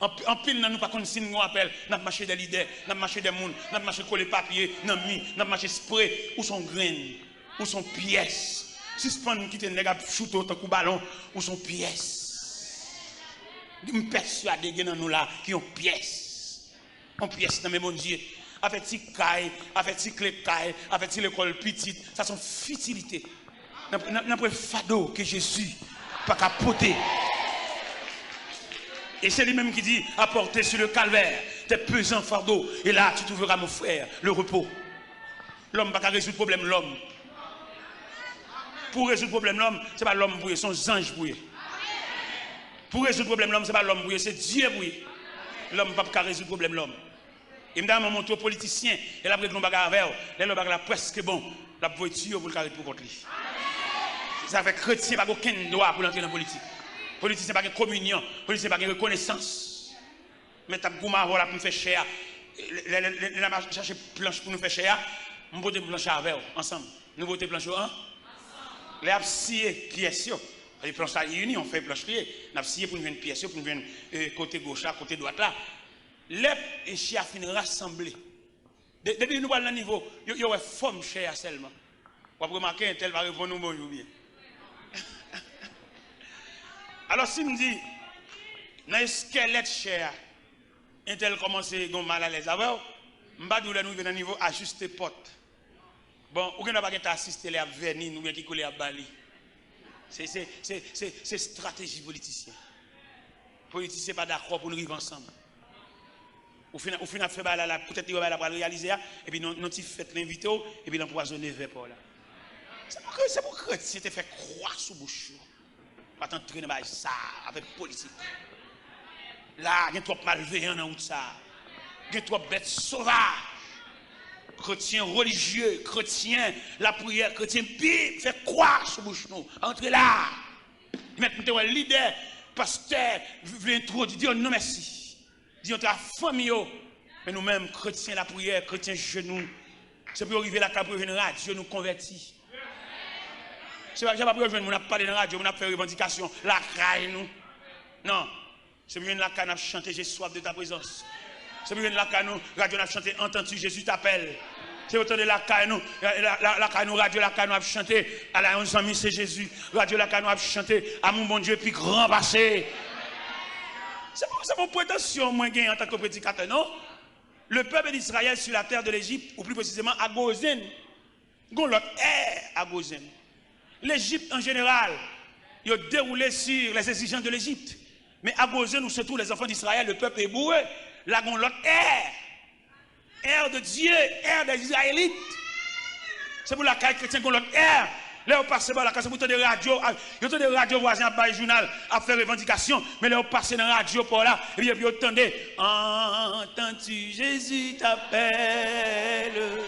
En pile, nous pas qu'on signe nous appelle, nous marché des leaders, nous marché des monde, nous marché coller papier, nous marché spray, où sont graines, où sont pièces. Suspend qui te nègre shoot autant coup ballon, où sont pièces. Je me persuade que nous là qui ont pièces. En pièces dans mes bon Dieu. Avec ti caille, avec ti clé caille, avec ti l'école petite, ça sont futilités. N'a fado que Jésus pas capoter. Et c'est lui-même qui dit, apportez sur le calvaire tes pesants fardeaux. Et là, tu trouveras, mon frère, le repos. L'homme n'a pas résoudre le problème, l'homme. Pour résoudre le problème l'homme, ce n'est pas l'homme pour son ange pour Pour résoudre le problème l'homme, ce n'est pas l'homme pour c'est Dieu pour L'homme ne peut pas résoudre le problème l'homme. Et maintenant, mon tour politicien, et là, après, nous bagarre avec eux, là, bagarre presque bon, la voiture pour le carré pour contre lui. Ça fait chrétien, pas aucun droit pour entrer dans la politique. Politicien, pas de communion, politicien, pas de reconnaissance. Mais t'as gouma, voilà, pour nous faire cher. Là, on cherche planche pour nous faire cher. On vote planche avec eux, ensemble. Nous votons planche ensemble. Les absciés, pièces, les planches unies, on fait planche liée. Nous absciés pour nous faire une pièce, pour nous faire côté gauche, côté droite là. Les chiens finissent rassemblés. Depuis nous allons à niveau, il y a une forme chère seulement. Vous avez remarqué un tel va répondre nous bonjour bien. Alors si me dit, dans le squelette cher, un tel commence à mal à l'aise avec vous, je vais nous venir à niveau ajuster porte. Bon, vous n'avez pas assisté à venir, nous qui coller à Bali. C'est stratégie politicienne. Les politiciens ne sont pas d'accord pour nous vivre ensemble. Au final, peut-être qu'il va réaliser, et puis nous avons fait l'inviter, et puis l'empoisonner vers là. C'est pour que tu t'es fait croire sous bouche. Pas t'entraîner dans ça, avec politique. Là, il y a trop malveillants dans ça. Il y a trop bêtes sauvages. Chrétiens religieux, chrétiens, la prière, chrétiens pire, fait croire sous bouche nous. Entrez là. Maintenant, un leader, pasteur, veut introduire, dire non merci. Dis notre famille, mais nous-mêmes, chrétiens, la prière, chrétiens genoux, c'est pour arriver là, pour une radio, nous convertir. C'est pas que je n'ai pas besoin de parler dans la radio, de faire revendication, la caille nous. Non, c'est pour la caille, nous chanter, j'ai soif de ta présence. C'est pour la caille, nous, radio, nous chanter, entends-tu, Jésus t'appelle. C'est autant de la caille, nous, la caille, nous, radio, la caille, nous, chanter, à la 11 amis, c'est Jésus. Radio, la caille, nous, chanter, à mon bon Dieu, puis grand passé. C'est mon prétention, moi, en tant que prédicateur, non? Le peuple d'Israël sur la terre de l'Égypte, ou plus précisément à Gozen, l'autre est à Gozen. L'Égypte en général, il a déroulé sur les exigences de l'Égypte. Mais à Gozen, où se trouvent les enfants d'Israël, le peuple hébreu, là, l'autre air de Dieu, air des Israélites. C'est pour la caille chrétienne qu'on l'autre air. Là, on passe par la case, il y a des radios voisins à journal à faire revendication, mais là, on passe dans la radio pour là, et puis on entendait, entends-tu, Jésus t'appelle,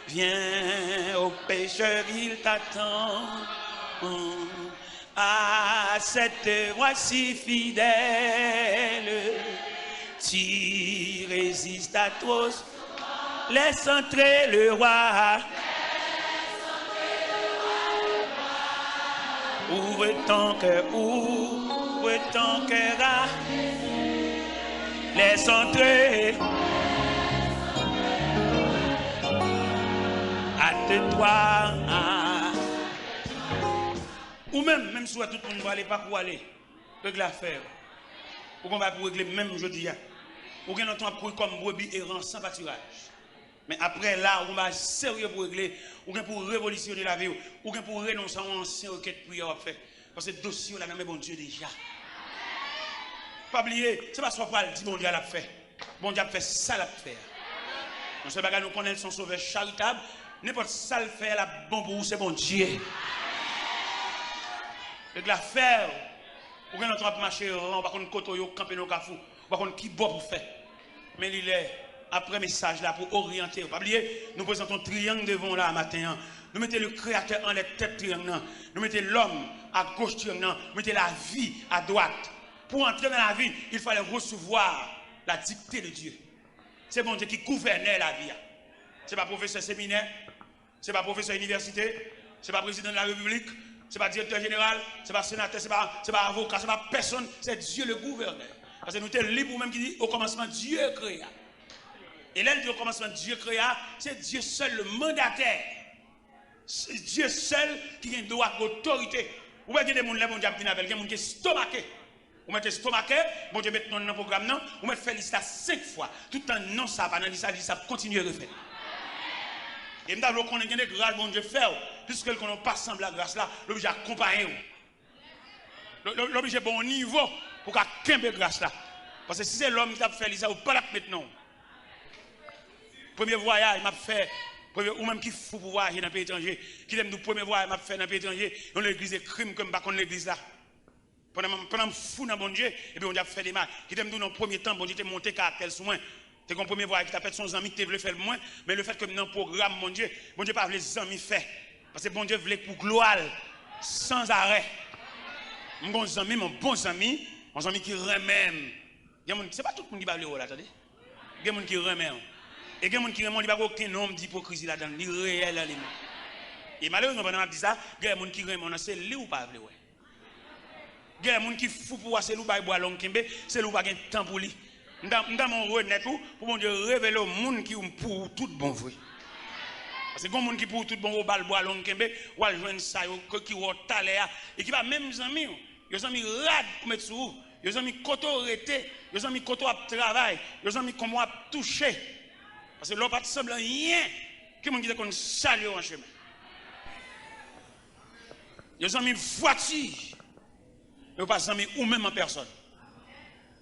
viens au pécheur, il t'attend, à cette voix si fidèle, tu résistes à tous, laisse entrer le roi. Ouvre ton cœur à laisse entrer. Hâte-toi. Ou même si tout le monde va aller, pas pour aller, régler l'affaire. Ou qu'on va pour régler même aujourd'hui. Ou qu'on entend pour comme brebis errant sans pâturage. Mais après là, on va sérieux pour régler, ou bien pour révolutionner la vie, ou bien pour renoncer à une ancienne requête prière fait. Parce que le dossier, on a même bon Dieu déjà. Pas oublier, c'est pas ce qu'on dit bon Dieu l'a fait. Bon Dieu a fait ça l'a fait. On sait pas nous connaître son sauveur charitable, n'importe ça le fait la bon pour vous, c'est bon Dieu. Et de la faire, ou bien notre marché, on va contre côté, camper nos cafous, on va contre qui bon pour faire. Mais il est. Après message là pour orienter. Pas oublier, nous présentons un triangle devant là matin. Nous mettons le créateur en les têtes triangle. Nous mettons l'homme à gauche triangle. Nous mettons la vie à droite. Pour entrer dans la vie, il fallait recevoir la dictée de Dieu. C'est bon Dieu qui gouvernait la vie. Ce n'est pas professeur séminaire, ce n'est pas professeur université, ce n'est pas président de la République, ce n'est pas directeur général, ce n'est pas sénateur, ce n'est pas avocat, ce n'est pas personne, c'est Dieu le gouverneur. Parce que nous sommes libres même qui dit au commencement Dieu créa. Et là, au commencement, Dieu créa, c'est Dieu seul le mandataire. C'est Dieu seul qui a un droit d'autorité. Vous voyez des gens qui ont des gens qui sont stomaqués. Vous mettez stomaqué, bon Dieu met dans le programme, vous mettez fait liste 5 fois. Tout le temps, non, ça va dans liste, ça continue à refaire. Et nous avons qu'on a des grâces, bon Dieu fait, puisque qu'on n'a pas semblé la grâce là, l'obligé à accompagner. L'obligé bon niveau pour qu'il y ait une grâce là. Parce que si c'est l'homme qui a fait liste, vous ne pouvez pas la mettre non. Premier voyage, il m'a fait Ou même qui fou pour voyager dans le pays étranger, qui aime nous premier voyage m'a fait dans le pays étranger, dans l'église des crimes comme pas contre l'église là. Pendant fou dans bon Dieu, et puis on a fait des mal. Qui t'aime nous dans le premier temps, bon Dieu, t'es monté caractère sur moi. T'es qu'on premier voyage qui t'a fait son ami, tu voulais faire le moins, mais le fait que dans le programme, bon Dieu pas les amis fait. Parce que bon Dieu voulait pour gloire, sans arrêt. Mon bon ami, mon ami qui remet. C'est pas tout le monde qui va le là, attendez. Il y a des gens qui remet. Et il y a des gens qui remet, il n'y a pas aucun nombre d'hypocrisie là-dedans, il est réel. Et malheureusement, pendant que je dis ça, il y a des gens qui remet, c'est lui ou pas vrai. Il y a des gens qui fou pour voir c'est lui ou pas boire long kembe, c'est lui ou pas gain temps pour lui. Dans mon renet pour bon Dieu révéler au monde qui pour tout bon vrai. Parce que quand monde qui pour tout bon au bal boire long kembe, ou al joindre ça qui au talé et qui va même amis, yo amis rad pour mettre sur, yo amis koto rete, yo amis koto à travail, yo amis comment à toucher. Parce que l'on pas semble rien qui monde qui qu'on salue en chemin. Yo amis voiture. Yo pas amis ou même en personne.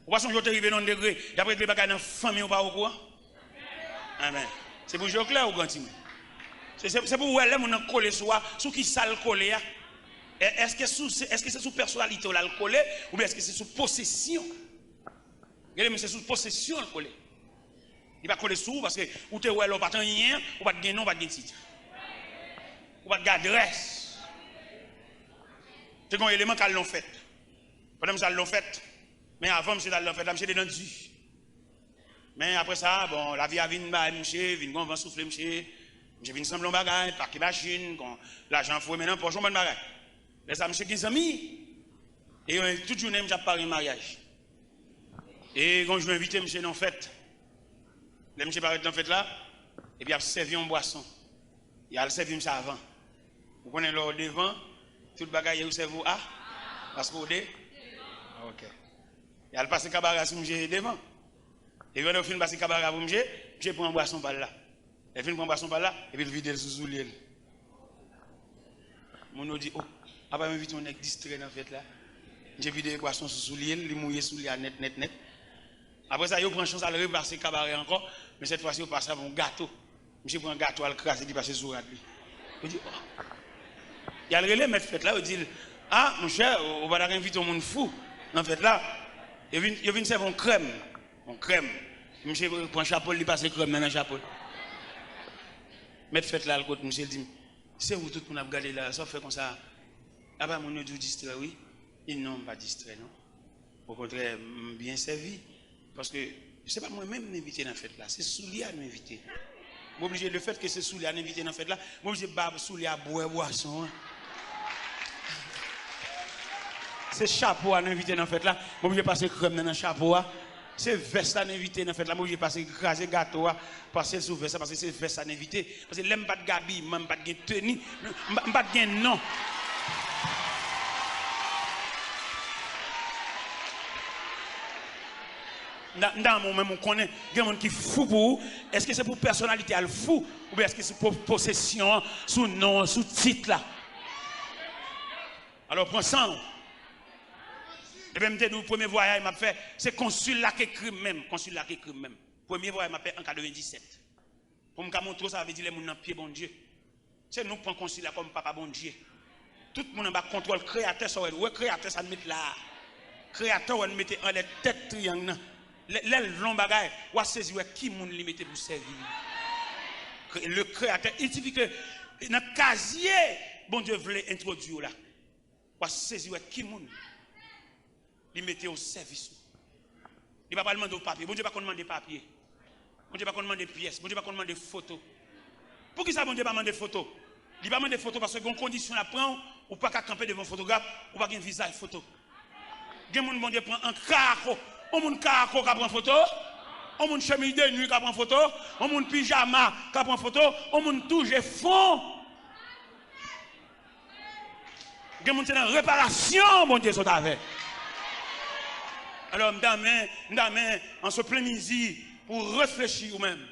Ou pas son jour arrivé dans un degré, d'après les bagages dans la famille ou pas au courant. Amen. C'est pour jouer clair ou grand timon. C'est pour où elle est collé sur qui ça le collé. Est-ce que c'est sous personnalité là le collé ou bien est-ce que c'est sous possession? Regardez, c'est sous possession le collé. Il va coller sous parce que ou te ouais pas rien, ou pas de nom, pas de titre. Ou pas d'adresse. C'est un élément qu'elles l'ont fait. Pendant que ça l'ont fait. Mais avant, monsieur l'ont fait, monsieur dans Dieu. Mais après ça, bon, la vie a vu monsieur, vient qu'on va souffler monsieur vient sembler bagage, parquer machine, l'argent fouet maintenant pour jouer bagage. Mais ça monsieur qui amis et toute journée j'ai parlé de mariage. Et quand je m'invite monsieur dans fête. Le monsieur paraît dans fête là et puis il a servi une boisson. Il a servi ça avant. Vous prenez l'eau devant, tout bagage vous servez à parce que vous êtes OK. Il a passé cabaret sur monsieur devant. Et quand on finit passer cabaret pour monsieur, je prends une boisson par là. Il finit prendre une boisson par là et puis il vide le sous-soulier. Mon dit, oh, après m'invite on est distrait dans la fête là. J'ai vidé la boisson sous-soulier, il mouillé sous les net. Après ça, il prend chance à le repasser cabaret encore, mais cette fois-ci, il passe à un gâteau. Monsieur prend un gâteau à le crasser, il passe sur lui. Il dit, oh. Il y a le relais, mais fête là, il dit, ah, mon cher, on va inviter un monde fou dans la fête là. Il vient servir une crème. Une crème. Monsieur prend un chapeau, il passe crème dans le chapeau. Mettre fête là, le côté, monsieur dit, c'est où tout le monde a regardé là, ça fait comme ça. Ah ben, mon Dieu distrait, oui. Il non, pas distrait, non. Au contraire, bien servi. Parce que, ce n'est pas moi-même m'inviter dans la fête là, c'est Soulier à m'inviter. Je suis obligé, le fait que c'est Soulier à m'inviter dans la fête là, je suis obligé de Soulier à boire boisson. C'est chapeau à m'inviter dans la fête là, je suis obligé de passer crème dans le chapeau. C'est veste à m'inviter dans la fête là, je suis obligé de passer craser gâteau, passer sous veste parce que c'est veste à m'inviter. Parce que je n'aime pas de gabi, je n'aime pas de tenue, je n'aime pas de nom. Dans mon même on connaît des gens qui fou pour est-ce que c'est pour personnalité à le fou ou bien est-ce que c'est pour possession sous nom sous titre là. Alors prends ça. Et bien le premier voyage m'a fait c'est consul là qui écrit même premier voyage m'a fait en 97 pour me montrer ça veut dire les gens dans pied bon Dieu c'est nous prend consul là comme papa bon Dieu tout le monde a contrôle créateur ça ouais créateur ça met là créateur on mettait en les têtes triangle. Les longs bagages, ou à saisir qui moun limité pour servir. Le créateur, il suffit que dans le casier, bon Dieu voulait introduire là. Ou à saisir qui moun limité au service. Il ne va pas demander de papier. Bon Dieu ne va pas demander de papier. Bon Dieu ne va pas demander de pièces. Bon Dieu ne va pas demander de photos. Pour qui ça, bon Dieu ne va pas demander de photos? Il va demander de photos parce que, une condition à prendre, ou pas qu'à camper devant un photographe, ou pas qu'un visage photo. Il y a des gens bon Dieu prend un carreau. On moun carreau qui prend photo, on moun chemise de nuit qui prend photo, on moun pyjama qui prend photo, on moun touche fond. Il y a des gens dans réparation, mon Dieu, sont avec. Alors, m'dame, en ce plein midi, pour réfléchir ou même.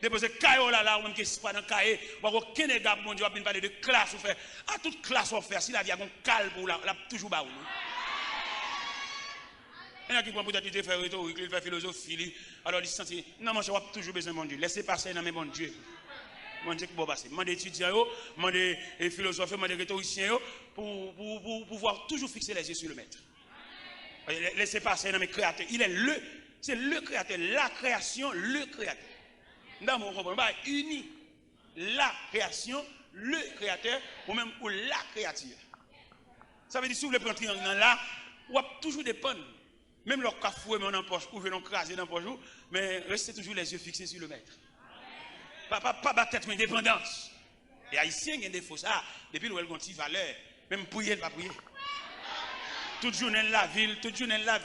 Déposer caillou là, ou même qui est pas dans cahier, ou aucun égard, mon Dieu, va parler de classe ou faire. À toute classe on fait, si la vie a un calme pour la toujours bas. Il y en a qui prennent peut-être de faire rhétorique, de faire philosophie. Alors, ils se sentent, non, moi, je toujours besoin de mon Dieu. Laissez passer dans mes bons Dieu. Dieu pour passer. Demande étudiants, demande philosophes, demande rhétoriciens pour pouvoir toujours fixer les yeux sur le maître. Laissez passer dans mes créateurs. C'est le créateur, la création, le créateur. Dans mon comprendre, uni la création, le créateur, ou même ou la créature. Ça veut dire si vous voulez prendre un triangle là, vous avez toujours dépendre. Même leur cafoué, mais on en poche, ou venons craser dans le poche, mais restez toujours les yeux fixés sur le maître. Pas battre, mais dépendance. Et Haïtien, il y a des faux ça. Depuis nous, ils ont une valeur. Même prier, il va prier. Toute journée la ville, toute journée la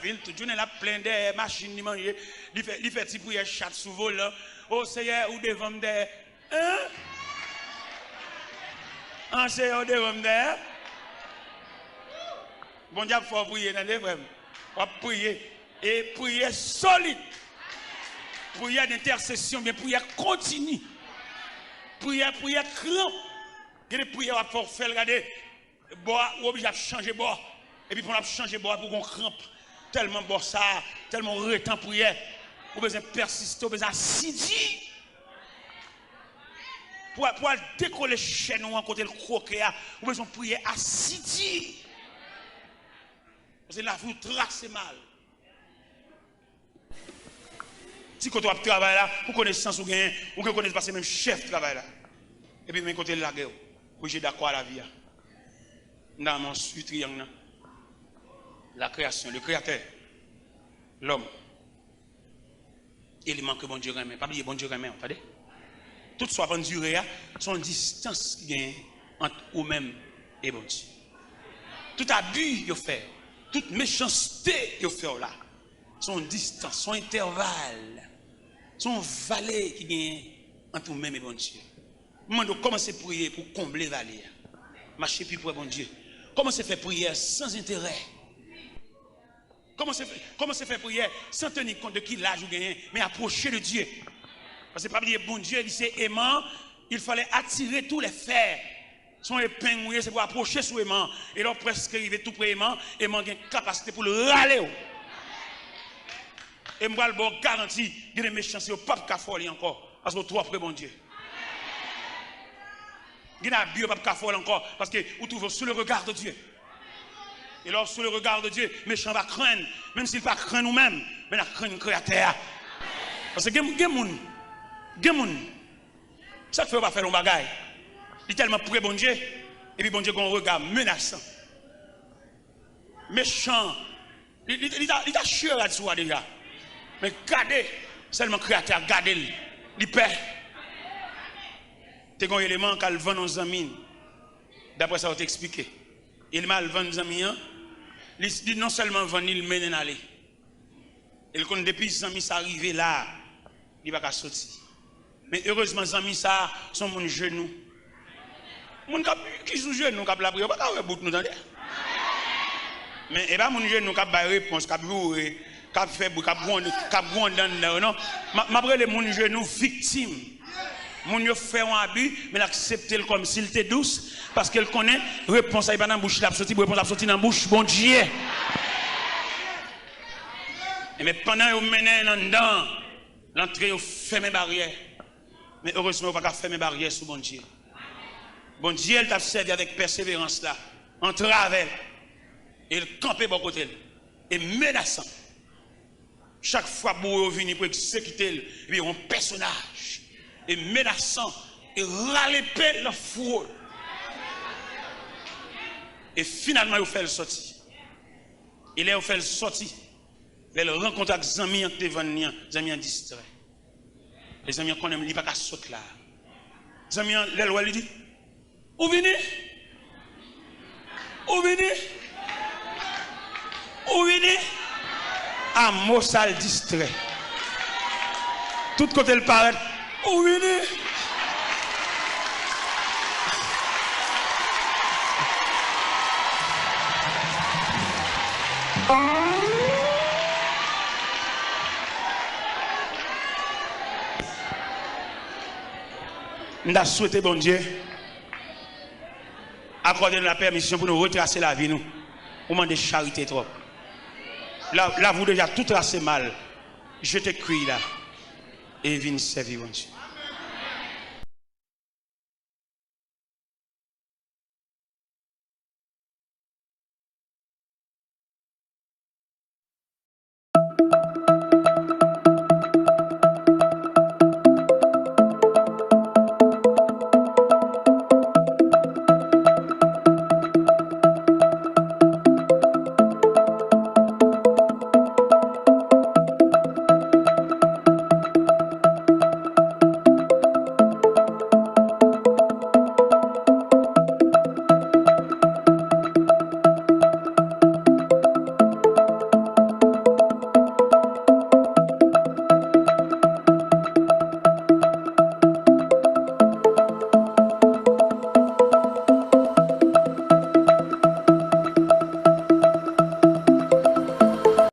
plein de machines, il mange. Il fait petit prière, chat sous vol. Oh Seigneur, ou devant des. Hein? En Seigneur, devant des. Bon Dieu, il faut prier dans les frères. Il faut prier. Et prier solide. Prière d'intercession, bien prière continue. Prière crampe. Il y a des prières à faire, regarder. Bois, ou obligé de changer bois. Et puis pour changer bois pour qu'on crampe. Tellement bon ça, tellement retent prière. Ou besoin persister, ou besoin assidu. Pour décoller chez nous, en côté le croquet, ou besoin prier assidu. Parce que là, vous tracez mal. Si quand on travaille là, vous connaissez sens ou gain, ou que vous connaissez pas même chef travail là. Et puis même côté la guerre, vous êtes d'accord à la vie. Dans mon triangle, la création, le créateur, l'homme. Il manque bon Dieu remet, pas oublier bon Dieu remet, entendez? Tout soit en durée, son distance qui gagne entre vous-même et bon Dieu. Tout abus vous fait, toute méchanceté vous fait là, son distance, son intervalle. Son valet qui gagne entre nous-mêmes et bon Dieu. Moi, nous commençons à prier pour combler valet. Marcher plus pour bon Dieu. Commencez à faire prière sans intérêt. Commencez à faire prière sans tenir compte de qui l'âge vous gagnez, mais approcher de Dieu. Parce que pas dire bon Dieu, il c'est aimant, il fallait attirer tous les fers. Son épingle, c'est pour approcher sous aimant. Et là, presque arriver tout près aimant, aimant a une capacité pour le râler. Et moi, le garantie, il y a des méchants, c'est pas de folie encore. Parce que vous trouvez bon Dieu. Il y a des pas de folie encore. Parce que vous trouvez sous le regard de Dieu. Et alors, sous le regard de Dieu, méchant va craindre. Même s'il ne va pas craindre nous-mêmes, mais il va craindre le créateur. Parce que il y a des gens. Ça ne fait pas faire un bagage. Il est tellement pour bon Dieu. Et puis bon Dieu, qu'on regarde menaçant. Méchant. Il a chié là-dessus déjà. Mais gardez, seulement créateur, gardez-le. Il paie. C'est un élément qu'elle vend aux amis. D'après ça, on t'a expliqué. Il m'a vendu aux amis. Il dit non seulement vendre, il mène à aller. Et quand depuis les amis sont arrivés là, il va pas sortir. Mais heureusement, les amis sont mon genou. Mon qui sont genou, qui la prière, pas qu'à bout nous dans. Mais et pas mon genou qui a réponse, qui a bourré. Cap fait cap grondé non m'après les mon genou victime mon yo fait un abus mais l'accepter comme s'il était douce parce qu'elle connaît réponse à pas dans bouche la sorti réponse la sorti dans bouche bon Dieu et mais pendant yo mené dans dedans l'entrée yo fermer barrière mais heureusement on pas fermer barrière sous bon Dieu elle t'a servi avec persévérance là en travers il campait bon côté et menaçant. Chaque fois que vous venez pour exécuter un personnage et menaçant et râler la foule. Et finalement, vous faites le sortir. Et là, vous faites le sortir. Vous rencontrez avec les amis qui sont les amis distraits. Les amis qui ne pas sauter là. Les amis, les dit où venez? Où venez? Où venez? À Mossal distrait. Tout côté le paraît. Où venez? Nous avons souhaité, bon Dieu, accorder nous la permission pour nous retracer la vie, nous. Au moment de charité trop. Là, vous déjà tout tracé mal. Je te crie là. Et viens servir, bon Dieu.